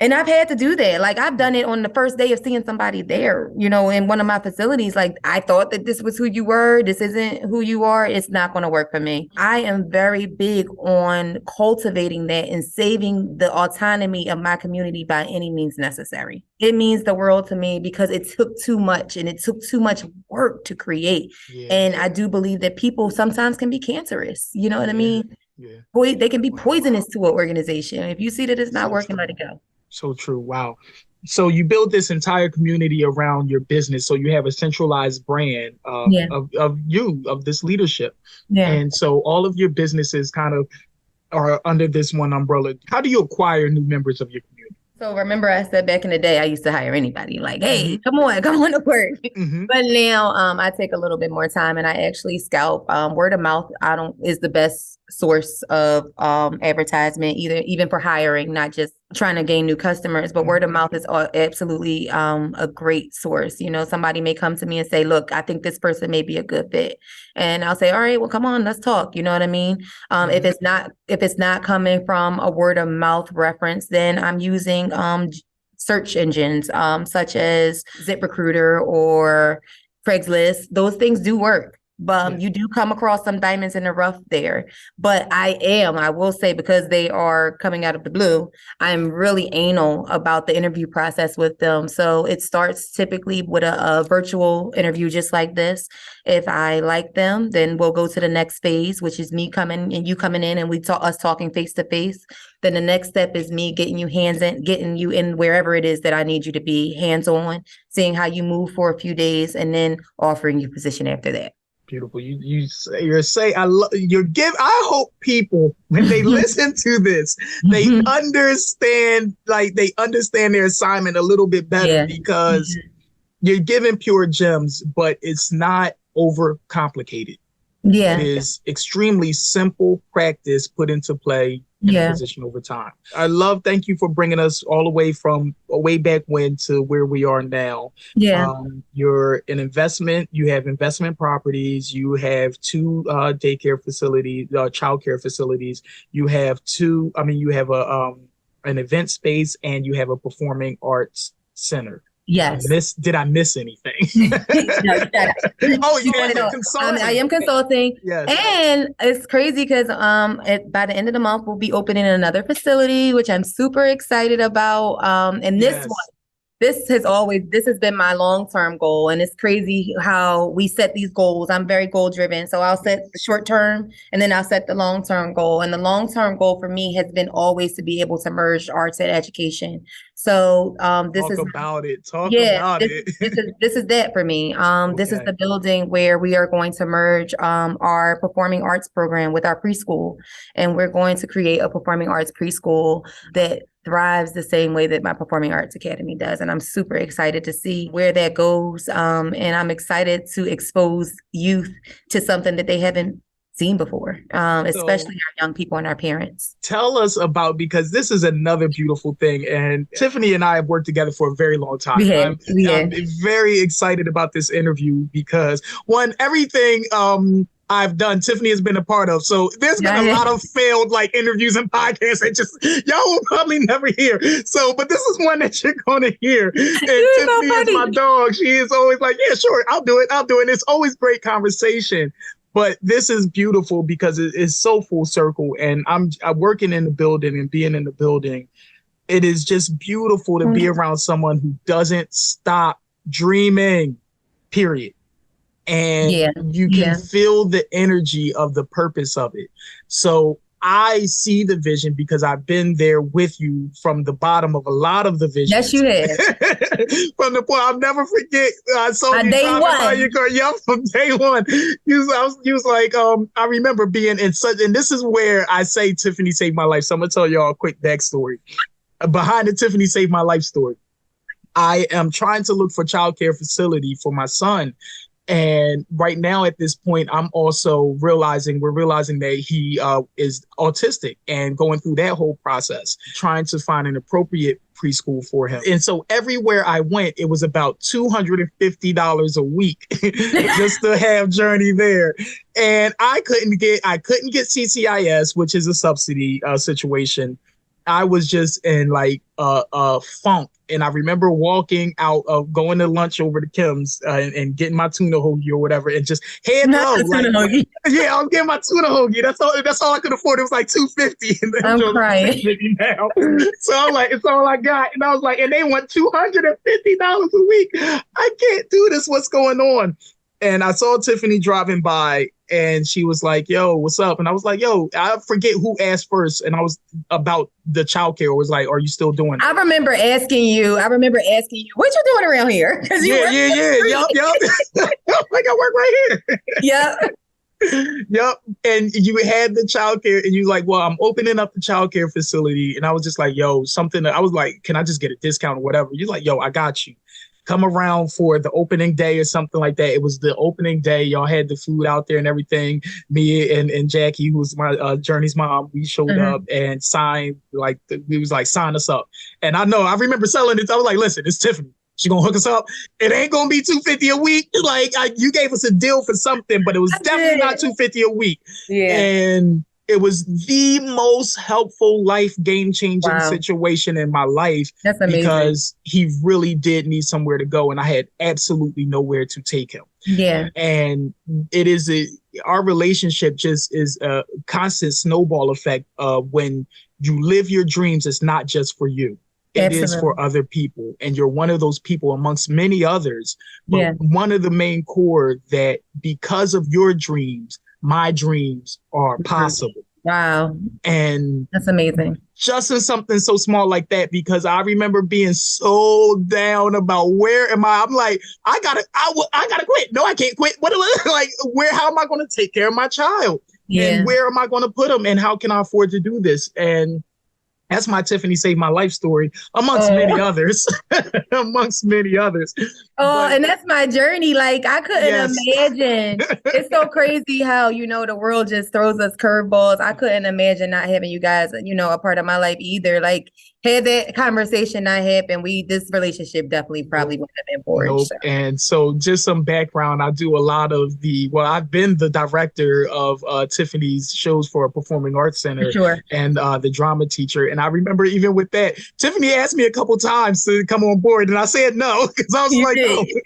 And I've had to do that. Like I've done it on the first day of seeing somebody there, in one of my facilities. Like I thought that this was who you were. This isn't who you are. It's not going to work for me. I am very big on cultivating that and saving the autonomy of my community by any means necessary. It means the world to me because it took too much and it took too much work to create. And I do believe that people sometimes can be cancerous. You know what I mean? Boy, they can be poisonous to an organization. If you see that it's not working, let it go. So true. Wow. So you build this entire community around your business. So you have a centralized brand of this leadership. And so all of your businesses kind of are under this one umbrella. How do you acquire new members of your community? So remember I said back in the day, I used to hire anybody like, hey, come on to work. But now I take a little bit more time and I actually scout. Word of mouth is the best source of advertisement, even for hiring, not just trying to gain new customers, but word of mouth is absolutely a great source. Somebody may come to me and say, look, I think this person may be a good fit. And I'll say, all right, well, come on, let's talk. You know what I mean? If it's not coming from a word of mouth reference, then I'm using search engines such as ZipRecruiter or Craigslist. Those things do work. But you do come across some diamonds in the rough there. But I will say, because they are coming out of the blue, I'm really anal about the interview process with them. So it starts typically with a virtual interview just like this. If I like them, then we'll go to the next phase, which is me coming and you coming in and us talking face to face. Then the next step is me getting you in wherever it is that I need you to be, hands on, seeing how you move for a few days, and then offering you position after that. Beautiful. I hope people, when they listen to this, they understand their assignment a little bit better because you're giving pure gems, but it's not over complicated. It is extremely simple practice put into play in a position over time. Thank you for bringing us all the way from way back when to where we are now. You're an investment, you have investment properties, you have two daycare facilities, childcare facilities, you have an event space, and you have a performing arts center. Yes. Did I miss anything? No, consulting. I am consulting. Yes. And it's crazy because by the end of the month, we'll be opening another facility, which I'm super excited about. And this one, this has been my long-term goal. And it's crazy how we set these goals. I'm very goal-driven. So I'll set the short-term and then I'll set the long-term goal. And the long-term goal for me has been always to be able to merge arts and education. So this is that for me. This is the building where we are going to merge our performing arts program with our preschool. And we're going to create a performing arts preschool that thrives the same way that my Performing Arts Academy does. And I'm super excited to see where that goes. And I'm excited to expose youth to something that they haven't seen before, especially our young people and our parents. Tell us about, because this is another beautiful thing. And Tiffany and I have worked together for a very long time. I'm very excited about this interview because, one, everything I've done, Tiffany has been a part of. So there's been a lot of failed like interviews and podcasts that just y'all will probably never hear. So, but this is one that you're going to hear. And Tiffany is my dog. She is always like, yeah, sure, I'll do it. And it's always great conversation. But this is beautiful because it is so full circle. And I'm working in the building and being in the building. It is just beautiful to be around someone who doesn't stop dreaming, period. And you can feel the energy of the purpose of it. So I see the vision because I've been there with you from the bottom of a lot of the visions. Yes, you have. From the point, I'll never forget. I saw you day one. by your car. Yeah, from day one. You was like, I remember being in such, and this is where I say Tiffany saved my life. So I'm gonna tell y'all a quick backstory behind the Tiffany saved my life story. I am trying to look for childcare facility for my son. And right now at this point, we're realizing that he is autistic and going through that whole process, trying to find an appropriate preschool for him. And so everywhere I went, it was about $250 a week just to have Journey there. And I couldn't get CCIS, which is a subsidy situation. I was just in like a funk. And I remember walking out of going to lunch over to Kim's and getting my tuna hoagie or whatever, and just head low. Yeah, I was getting my tuna hoagie. That's all I could afford. It was like $250. I'm crying now. So I'm like, it's all I got. And I was like, and they want $250 a week. I can't do this. What's going on? And I saw Tiffany driving by, and she was like, yo, what's up? And I was like, yo, I forget who asked first. And I was about the childcare. Was like, are you still doing it? I remember asking you, what you doing around here? Yeah. Yup. Like, I work right here. Yep. Yep. And you had the childcare, and you like, well, I'm opening up the childcare facility. And I was just like, yo, I was like, can I just get a discount or whatever? You're like, yo, I got you. Come around for the opening day or something like that. It was the opening day. Y'all had the food out there and everything. Me and Jackie, who was my Journey's mom, we showed up and signed, we was like, sign us up. And I remember selling it. I was like, listen, it's Tiffany. She gonna hook us up. It ain't gonna be $250 a week. Like you gave us a deal for something, but it was definitely not $250 a week. Yeah. And it was the most helpful life game-changing situation in my life. That's amazing. Because he really did need somewhere to go, and I had absolutely nowhere to take him. Yeah. And our relationship just is a constant snowball effect when you live your dreams. It's not just for you. It is for other people. And you're one of those people amongst many others. But one of the main core that because of your dreams, my dreams are possible. Wow. And that's amazing. Just in something so small like that, because I remember being so down about where am I? I'm like, I gotta quit. No, I can't quit. How am I going to take care of my child? Yeah. And where am I going to put him? And how can I afford to do this? And that's my Tiffany Saved My Life story, amongst many others. And that's my journey. Like, I couldn't imagine. It's so crazy how, the world just throws us curveballs. I couldn't imagine not having you guys, a part of my life either. Like, had that conversation not happened, this relationship definitely probably wouldn't have been forged. Nope. So. And so just some background, I do a lot of I've been the director of Tiffany's shows for a performing arts center and the drama teacher. And I remember even with that, Tiffany asked me a couple times to come on board, and I said no, because I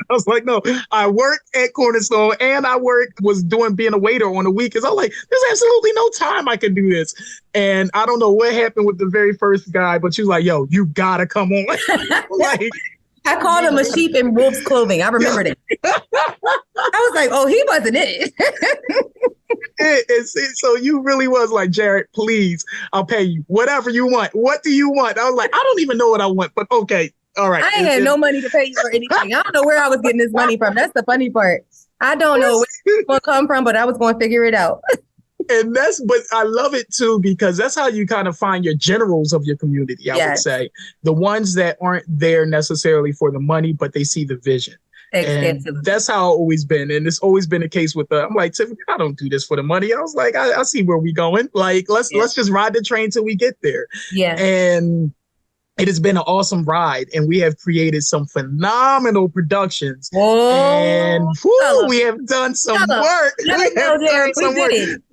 was like, no. I work at Cornerstone, and I was being a waiter on the weekends. I was like, there's absolutely no time I can do this. And I don't know what happened with the very first guy, but she was like, yo, you gotta come on. I called him a sheep in wolf's clothing. I remember that. I was like, oh, he wasn't it. So you really was like, Jaret, please, I'll pay you whatever you want. What do you want? I was like, I don't even know what I want, but okay. All right. I ain't had no money to pay you or anything. I don't know where I was getting this money from. That's the funny part. I don't know where it's going to come from, but I was going to figure it out. But I love it too, because that's how you kind of find your generals of your community, I would say. The ones that aren't there necessarily for the money, but they see the vision. And that's how I've always been. And it's always been the case with I'm like, Tiffany, I don't do this for the money. I was like, I see where we going. Like, let's just ride the train till we get there. Yeah. And it has been an awesome ride, and we have created some phenomenal productions. And we have done some work.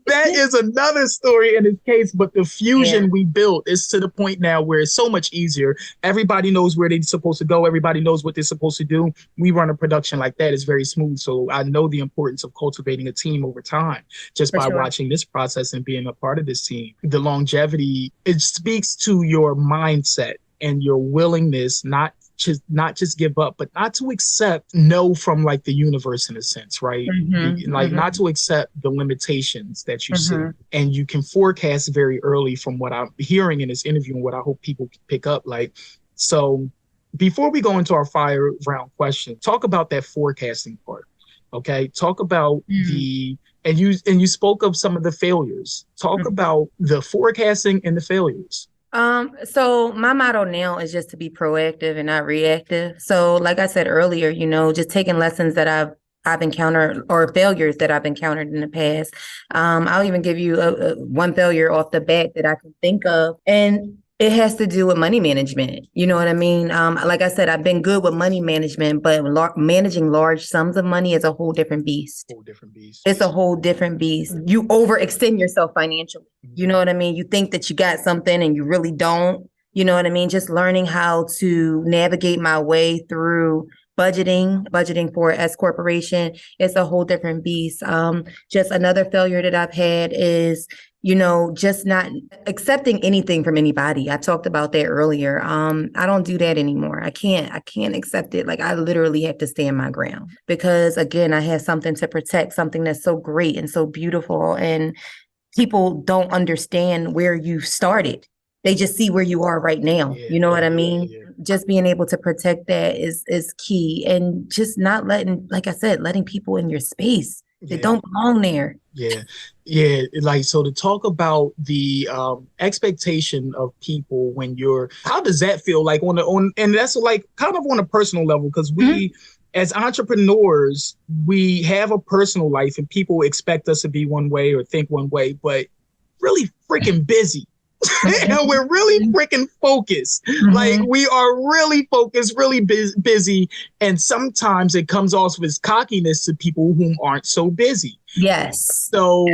That is another story in this case, but the fusion we built is to the point now where it's so much easier. Everybody knows where they're supposed to go. Everybody knows what they're supposed to do. We run a production like that. It's very smooth. So I know the importance of cultivating a team over time just by watching this process and being a part of this team. The longevity, it speaks to your mindset and your willingness not just give up, but not to accept no from like the universe in a sense, right? Not to accept the limitations that you see. And you can forecast very early from what I'm hearing in this interview and what I hope people pick up. Like, so before we go into our fire round question, talk about that forecasting part. Okay. Talk about and you spoke of some of the failures. Talk about the forecasting and the failures. So my motto now is just to be proactive and not reactive. So like I said earlier, just taking lessons that I've encountered or failures that I've encountered in the past. I'll even give you one failure off the bat that I can think of. And it has to do with money management. You know what I mean? Like I said, I've been good with money management, but managing large sums of money is a whole different beast. It's a whole different beast. You overextend yourself financially. You know what I mean? You think that you got something and you really don't. You know what I mean? Just learning how to navigate my way through budgeting for S corporation. It's a whole different beast. Just another failure that I've had is just not accepting anything from anybody. I talked about that earlier. I don't do that anymore. I can't accept it. Like, I literally have to stand my ground because, again, I have something to protect, something that's so great and so beautiful. And people don't understand where you started. They just see where you are right now. You know what I mean? Just being able to protect that is key. And just not letting people in your space. They don't belong there. Like, so to talk about the expectation of people when how does that feel like and that's like kind of on a personal level, because we as entrepreneurs, we have a personal life and people expect us to be one way or think one way, but really freaking busy. And we're really freaking focused. Like, we are really focused, really busy. And sometimes it comes off as cockiness to people who aren't so busy. Yes. So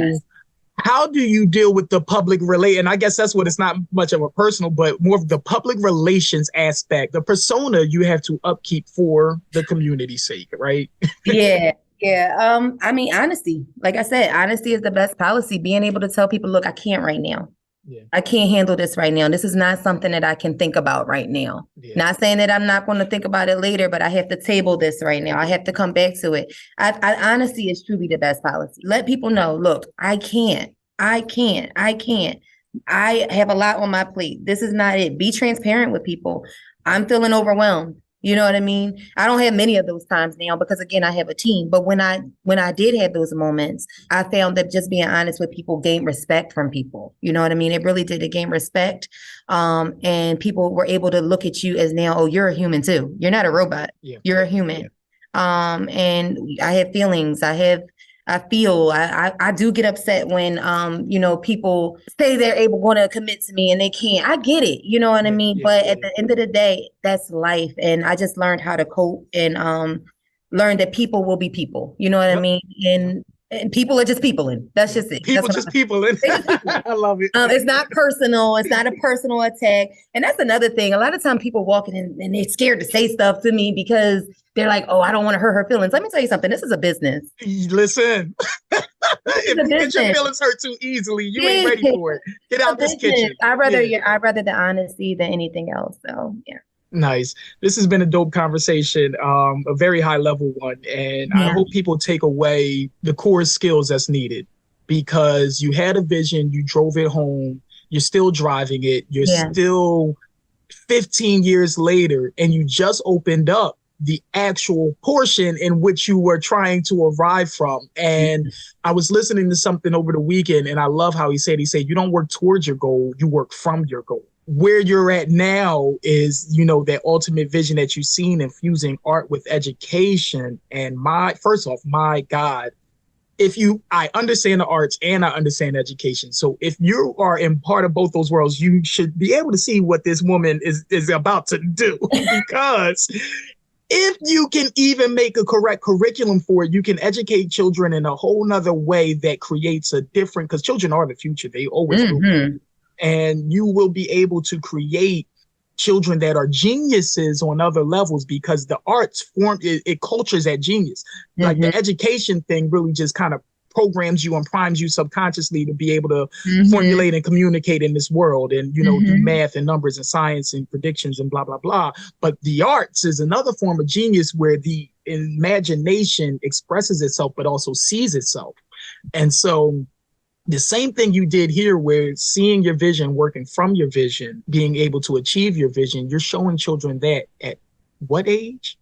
how do you deal with the public and I guess that's what it's not much of a personal, but more of the public relations aspect, the persona you have to upkeep for the community's sake, right? Yeah. I mean, honesty. Like I said, honesty is the best policy. Being able to tell people, look, I can't right now. I can't handle this right now. This is not something that I can think about right now. Not saying that I'm not going to think about it later, but I have to table this right now. I have to come back to it. Honesty is truly the best policy. Let people know, look, I can't. I have a lot on my plate. This is not it. Be transparent with people. I'm feeling overwhelmed. You know what I mean? I don't have many of those times now because, again, I have a team. But when I did have those moments, I found that just being honest with people gained respect from people. You know what I mean? It really did. It gained respect. And people were able to look at you as now, oh, you're a human too. You're not a robot. You're a human. And I have feelings. I do get upset when, people say they're going to commit to me and they can't. I get it. You know what I mean? But at the end of the day, that's life. And I just learned how to cope and learned that people will be people. You know what I mean? And people are just people. And that's just it. People just people. I love it. It's not personal. It's not a personal attack. And that's another thing. A lot of times people walk in and they're scared to say stuff to me because they're like, oh, I don't want to hurt her feelings. Let me tell you something. This is a business. Listen, if you get your feelings hurt too easily, you ain't ready for it. Get out this kitchen. I'd rather the honesty than anything else. So, yeah. Nice. This has been a dope conversation, a very high level one. And I hope people take away the core skills that's needed, because you had a vision, you drove it home, you're still driving it, you're still 15 years later, and you just opened up the actual portion in which you were trying to arrive from. And I was listening to something over the weekend, and I love how he said, you don't work towards your goal, you work from your goal. Where you're at now is, that ultimate vision that you've seen, infusing art with education. And first off, my God, I understand the arts and I understand education. So if you are in part of both those worlds, you should be able to see what this woman is about to do. Because if you can even make a correct curriculum for it, you can educate children in a whole nother way that creates a different, because children are the future. They always will be. And you will be able to create children that are geniuses on other levels, because the arts it cultures that genius. Like the education thing really just kind of programs you and primes you subconsciously to be able to formulate and communicate in this world and, do math and numbers and science and predictions and blah, blah, blah. But the arts is another form of genius where the imagination expresses itself, but also sees itself. And so the same thing you did here, where seeing your vision, working from your vision, being able to achieve your vision, you're showing children that at what age?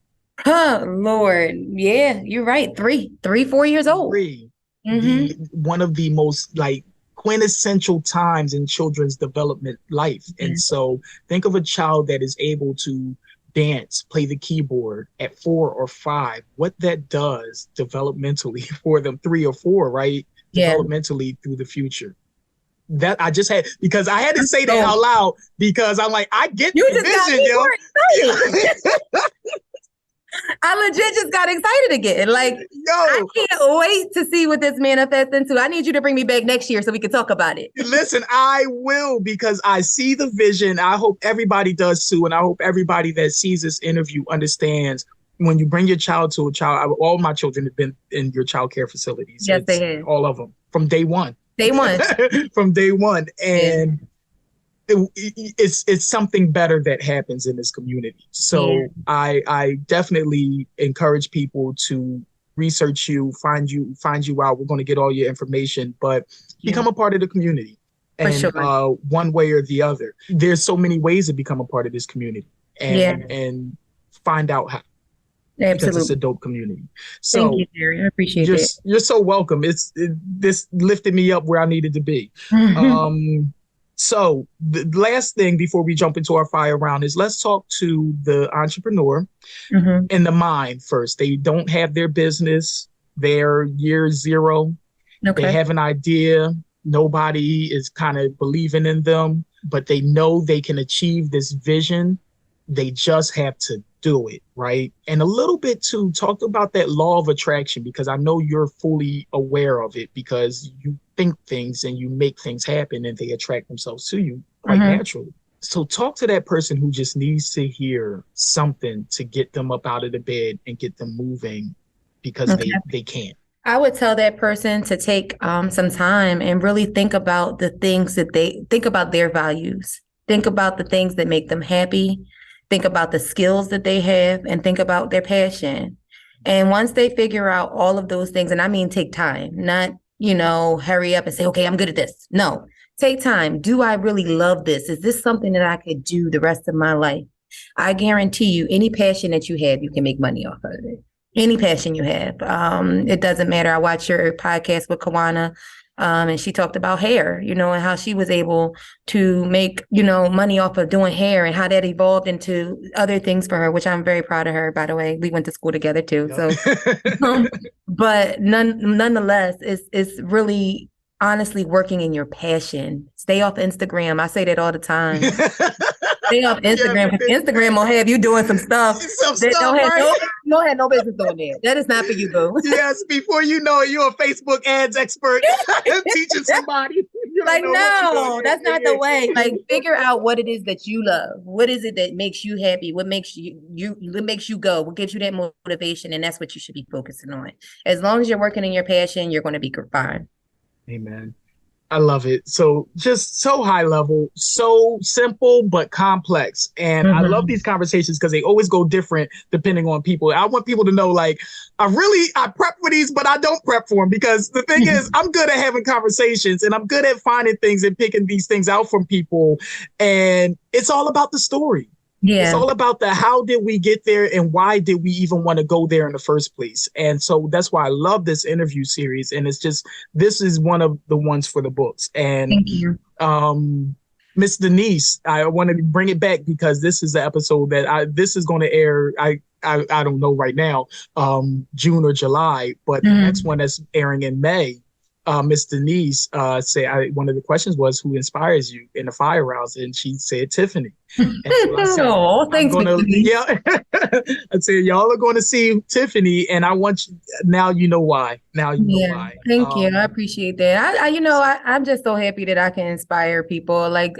Oh, Lord. Yeah, you're right. 4 years old. 3. One of the most quintessential times in children's development life. And so think of a child that is able to dance, play the keyboard at 4 or 5, what that does developmentally for them, 3 or 4, right? Developmentally through the future. That I just had, because I had to say that out loud, because I'm like, I get you the vision, yo. I legit just got excited again. I can't wait to see what this manifests into. I need you to bring me back next year so we can talk about it. Listen, I will, because I see the vision. I hope everybody does too. And I hope everybody that sees this interview understands, when you bring your child to all my children have been in your child care facilities. Yes, they have. All of them from day one. From day one. And it's something better that happens in this community. So I definitely encourage people to research you, find you out. We're going to get all your information, but become a part of the community. And one way or the other. There's so many ways to become a part of this community and find out how. Absolutely. Because it's a dope community. So thank you, Jaret. I appreciate it. You're so welcome. This lifted me up where I needed to be. So the last thing before we jump into our fire round is, let's talk to the entrepreneur in the mind first. They don't have their business. They're year 0. Okay. They have an idea. Nobody is kind of believing in them, but they know they can achieve this vision. They just have to do it, right? And a little bit too, talk about that law of attraction, because I know you're fully aware of it, because you think things and you make things happen and they attract themselves to you quite naturally. So talk to that person who just needs to hear something to get them up out of the bed and get them moving, because they can't. I would tell that person to take some time and really think about the things that think about their values, think about the things that make them happy, think about the skills that they have, and think about their passion. And once they figure out all of those things, and I mean take time, not, hurry up and say, okay, I'm good at this. No, take time. Do I really love this? Is this something that I could do the rest of my life? I guarantee you, any passion that you have, you can make money off of it. Any passion you have. It doesn't matter. I watched your podcast with Kawana, and she talked about hair, and how she was able to make, money off of doing hair, and how that evolved into other things for her, which I'm very proud of her, by the way. We went to school together too. So, but nonetheless, it's really honestly working in your passion. Stay off Instagram. I say that all the time. Stay off Instagram, because Instagram will have you doing some stuff that don't have no business doing there. That is not for you, boo. Yes, before you know it, you're a Facebook ads expert teaching somebody. No, that's not the way. Figure out what it is that you love. What is it that makes you happy? What makes what makes you go? What gives you that motivation? And that's what you should be focusing on. As long as you're working in your passion, you're going to be fine. Amen. I love it. So just so high level, so simple, but complex. And I love these conversations because they always go different depending on people. I want people to know, I prep for these, but I don't prep for them, because the thing is, I'm good at having conversations and I'm good at finding things and picking these things out from people. And it's all about the story. It's all about the how did we get there and why did we even want to go there in the first place. And so that's why I love this interview series. And it's just, this is one of the ones for the books. And thank you. Miss Denise, I want to bring it back because this is the episode that this is going to air. I don't know right now, June or July, but the next one that's airing in May. Miss Denise one of the questions was, who inspires you in the fire rounds? And she said Tiffany. Oh, thanks. Yeah. I said, y'all are going to see Tiffany, and I want you, now you know why. Now you know why. Thank you. I appreciate that. I'm just so happy that I can inspire people. Like,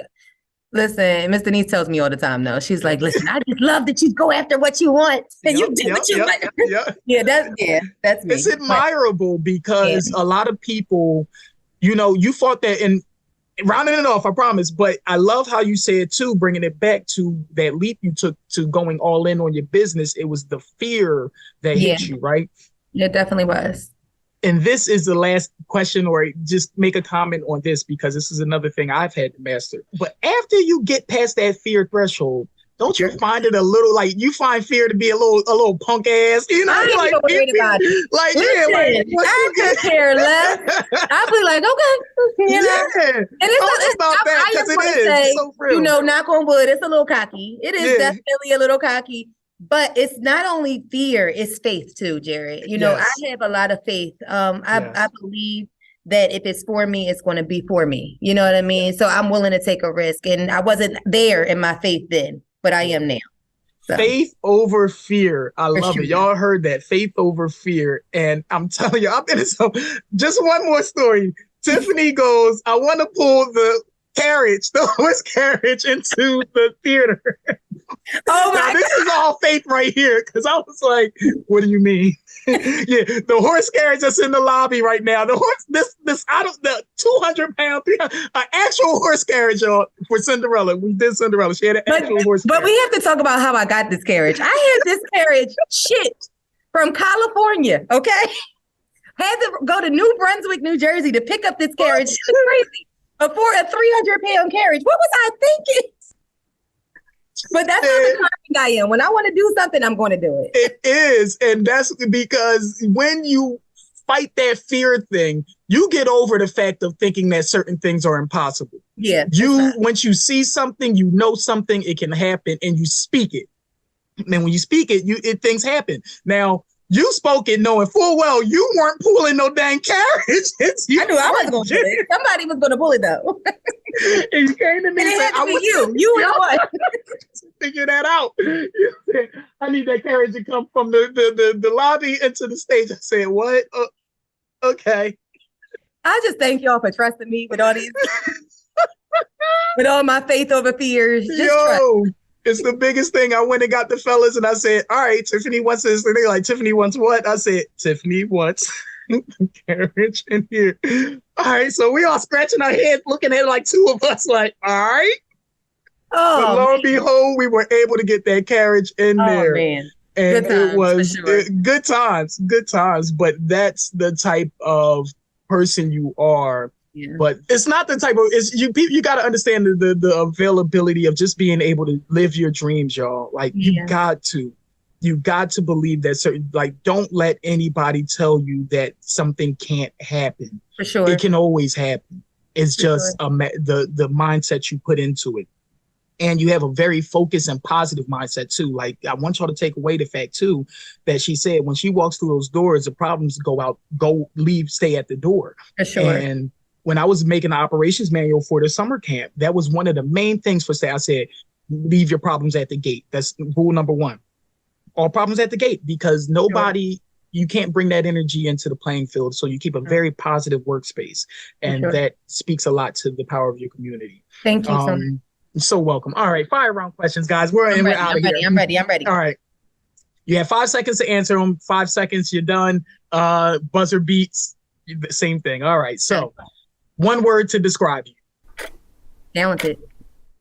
listen, Miss Denise tells me all the time, though. She's like, listen, I just love that you go after what you want and you do what you want. That's me. It's admirable because a lot of people, you fought that, and rounding it off, I promise, but I love how you said too, bringing it back to that leap you took to going all in on your business. It was the fear that hit you, right? It definitely was. And this is the last question, or just make a comment on this, because this is another thing I've had to master. But after you get past that fear threshold, don't you find it a little like you find fear to be a little punk ass? I ain't like, worried about it. Like, listen, I could care less. I'll be like, okay, And it's about that, because it is so real. Knock on wood, it's a little cocky. It is definitely a little cocky. But it's not only fear, it's faith too, Jaret. I have a lot of faith. I believe that if it's for me, it's going to be for me. You know what I mean? So I'm willing to take a risk. And I wasn't there in my faith then, but I am now. So. Faith over fear. I love it. Y'all heard that. Faith over fear. And I'm telling you, just one more story. Tiffany goes, I want to pull the horse carriage into the theater. Oh my God. This is all faith right here, because I was like, what do you mean? The horse carriage that's in the lobby right now, the horse, this out of the 200-pound, an actual horse carriage for Cinderella. We did Cinderella. She had an actual horse carriage. But we have to talk about how I got this carriage. I had this carriage shipped from California, okay? Had to go to New Brunswick, New Jersey to pick up this carriage. It was crazy. For a 300-pound carriage. What was I thinking? But that's how the kind I am. When I want to do something, I'm going to do it. It is. And that's because when you fight that fear thing, you get over the fact of thinking that certain things are impossible. Yeah. Once you see something, something, it can happen, and you speak it. And when you speak it, things happen. Now, you spoke it knowing full well you weren't pulling no dang carriage. I knew I wasn't going to pull it. Somebody was going to pull it, though. And you came to me and said, I was you. You were the one. Figure that out. You said, I need that carriage to come from the lobby into the stage. I said, what? Okay. I just thank y'all for trusting me with all these, with all my faith over fears. It's the biggest thing. I went and got the fellas and I said, all right, Tiffany wants this. And they're like, Tiffany wants what? I said, Tiffany wants carriage in here. All right. So we all scratching our heads, looking at like two of us like, all right. Oh, but lo and behold, we were able to get that carriage in there. Man. And it was good times. But that's the type of person you are. Yeah. But it's not the type of you got to understand the availability of just being able to live your dreams, y'all. Like you got to believe that certain, like, don't let anybody tell you that something can't happen. For sure. It can always happen. It's just the mindset you put into it. And you have a very focused and positive mindset too. Like, I want y'all to take away the fact too, that she said when she walks through those doors, the problems leave, stay at the door. For sure. And when I was making the operations manual for the summer camp, that was one of the main things for staff. I said, leave your problems at the gate. That's rule number one. All problems at the gate, because you can't bring that energy into the playing field. So you keep a very positive workspace. And that speaks a lot to the power of your community. Thank you so much. You're so welcome. All right, fire round questions, guys. We're out of here. I'm ready. All right. You have 5 seconds to answer them. 5 seconds, you're done. Buzzer beats, the same thing. All right. So, one word to describe you. Talented.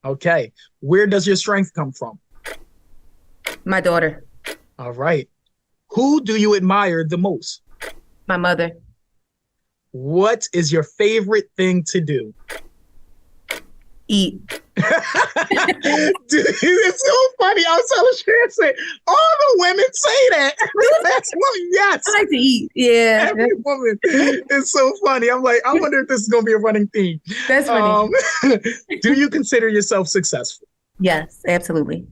Okay. Where does your strength come from? My daughter. All right. Who do you admire the most? My mother. What is your favorite thing to do? Eat. Dude, it's so funny. I was telling Sharon, say, all the women say that. Every last woman, yes. I like to eat. Yeah. Every woman. It's so funny. I'm like, I wonder if this is going to be a running theme. That's funny. Do you consider yourself successful? Yes, absolutely.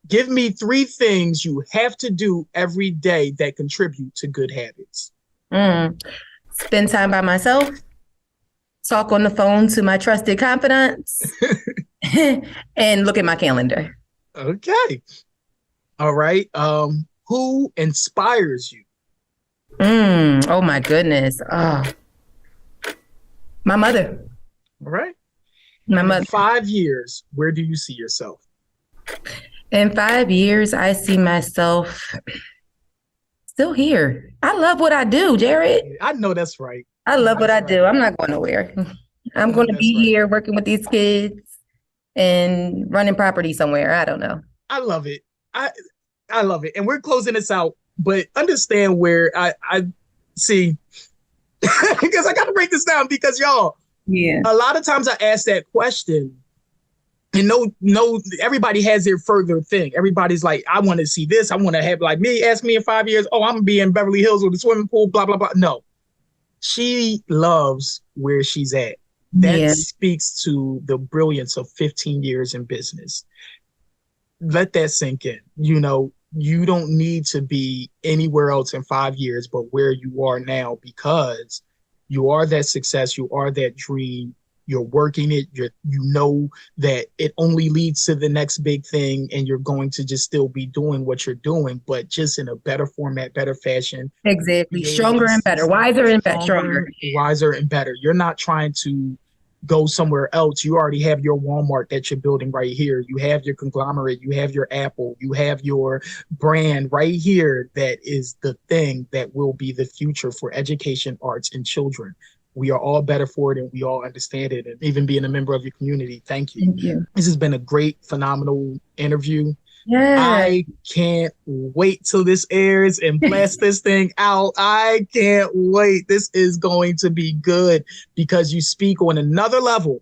Give me 3 things you have to do every day that contribute to good habits. Spend time by myself. Talk on the phone to my trusted confidants. And look at my calendar. Okay. All right. Who inspires you? Oh my goodness. My mother. All right. My mother. In 5 years, where do you see yourself? In 5 years, I see myself still here. I love what I do, Jaret. I know that's right. I love what I do. I'm not going nowhere. I'm going to be here working with these kids and running property somewhere. I don't know. I love it. I love it. And we're closing this out, but understand where I see, because I got to break this down because y'all, a lot of times I ask that question and no, everybody has their further thing. Everybody's like, I want to see this. I want to have like me, ask me in 5 years. Oh, I'm going to be in Beverly Hills with a swimming pool, blah, blah, blah. No, she loves where she's at. That speaks to the brilliance of 15 years in business. Let that sink in. You know, you don't need to be anywhere else in 5 years, but where you are now, because you are that success. You are that dream. You're working it. You know that it only leads to the next big thing, and you're going to just still be doing what you're doing, but just in a better format, better fashion. Exactly. Stronger and better, wiser and better, stronger. Wiser and better. You're not trying to go somewhere else. You already have your Walmart that you're building right here. You have your conglomerate. You have your Apple. You have your brand right here. That is the thing that will be the future for education, arts, and children. We are all better for it, and we all understand it. And even being a member of your community, thank you. Thank you. This has been a great, phenomenal interview. Yeah. I can't wait till this airs and blast this thing out. I can't wait. This is going to be good because you speak on another level.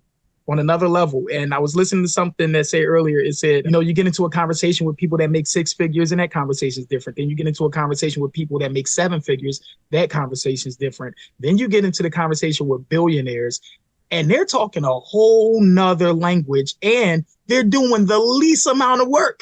And I was listening to something that said earlier, it said, you know, you get into a conversation with people that make 6 figures and that conversation is different. Then you get into a conversation with people that make 7 figures, that conversation is different. Then you get into the conversation with billionaires and they're talking a whole nother language and they're doing the least amount of work,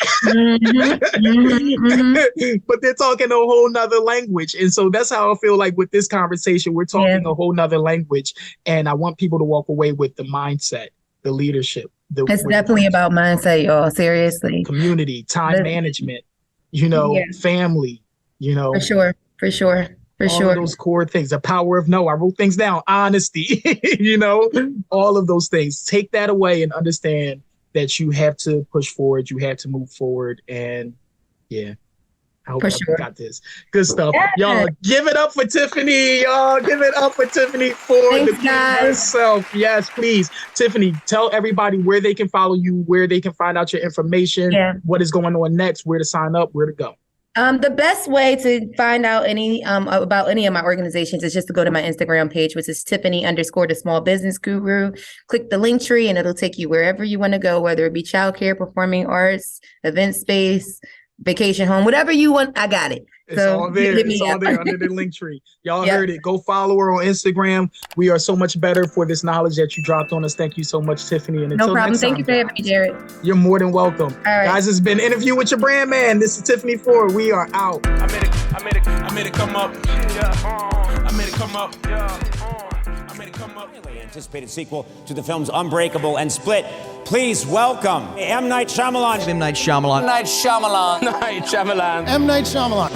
but they're talking a whole nother language. And so that's how I feel like with this conversation, we're talking a whole nother language. And I want people to walk away with the mindset, the leadership. It's definitely about mindset, y'all. Seriously. Community, time management, you know, family, you know. For sure. All of those core things, the power of no. I wrote things down. Honesty, you know, all of those things. Take that away and understand that you have to push forward. You have to move forward. And I hope I got this. Good stuff. Y'all give it up for Tiffany. Y'all give it up for Tiffany Ford herself. Yes, please. Tiffany, tell everybody where they can follow you, where they can find out your information, what is going on next, where to sign up, where to go. The best way to find out about any of my organizations is just to go to my Instagram page, which is Tiffany_the Small Business Guru. Click the link tree and it'll take you wherever you want to go, whether it be childcare, performing arts, event space, vacation home, whatever you want. I got it. It's all there. It's all there under the link tree. Y'all heard it. Go follow her on Instagram. We are so much better for this knowledge that you dropped on us. Thank you so much, Tiffany. And until no problem. Next time, Thank you for having me, Jaret. You're more than welcome. All right. Guys, it's been Interview with Your Brand Man. This is Tiffany Ford. We are out. I made it come up. I made it come up. I made it come up. Anticipated sequel to the films Unbreakable and Split. Please welcome M. Night Shyamalan. M. Night Shyamalan. M. Night Shyamalan. Night Shyamalan. M. Night Shyamalan.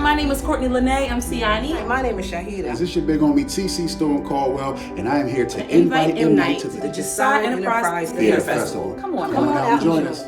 My name is Courtney Lene. I'm Siani. Hi, my name is Shahida. This is your big homie TC Stone Caldwell, and I am here to invite M. Night to the Josiah Enterprise Theater Festival. Come on out and join us.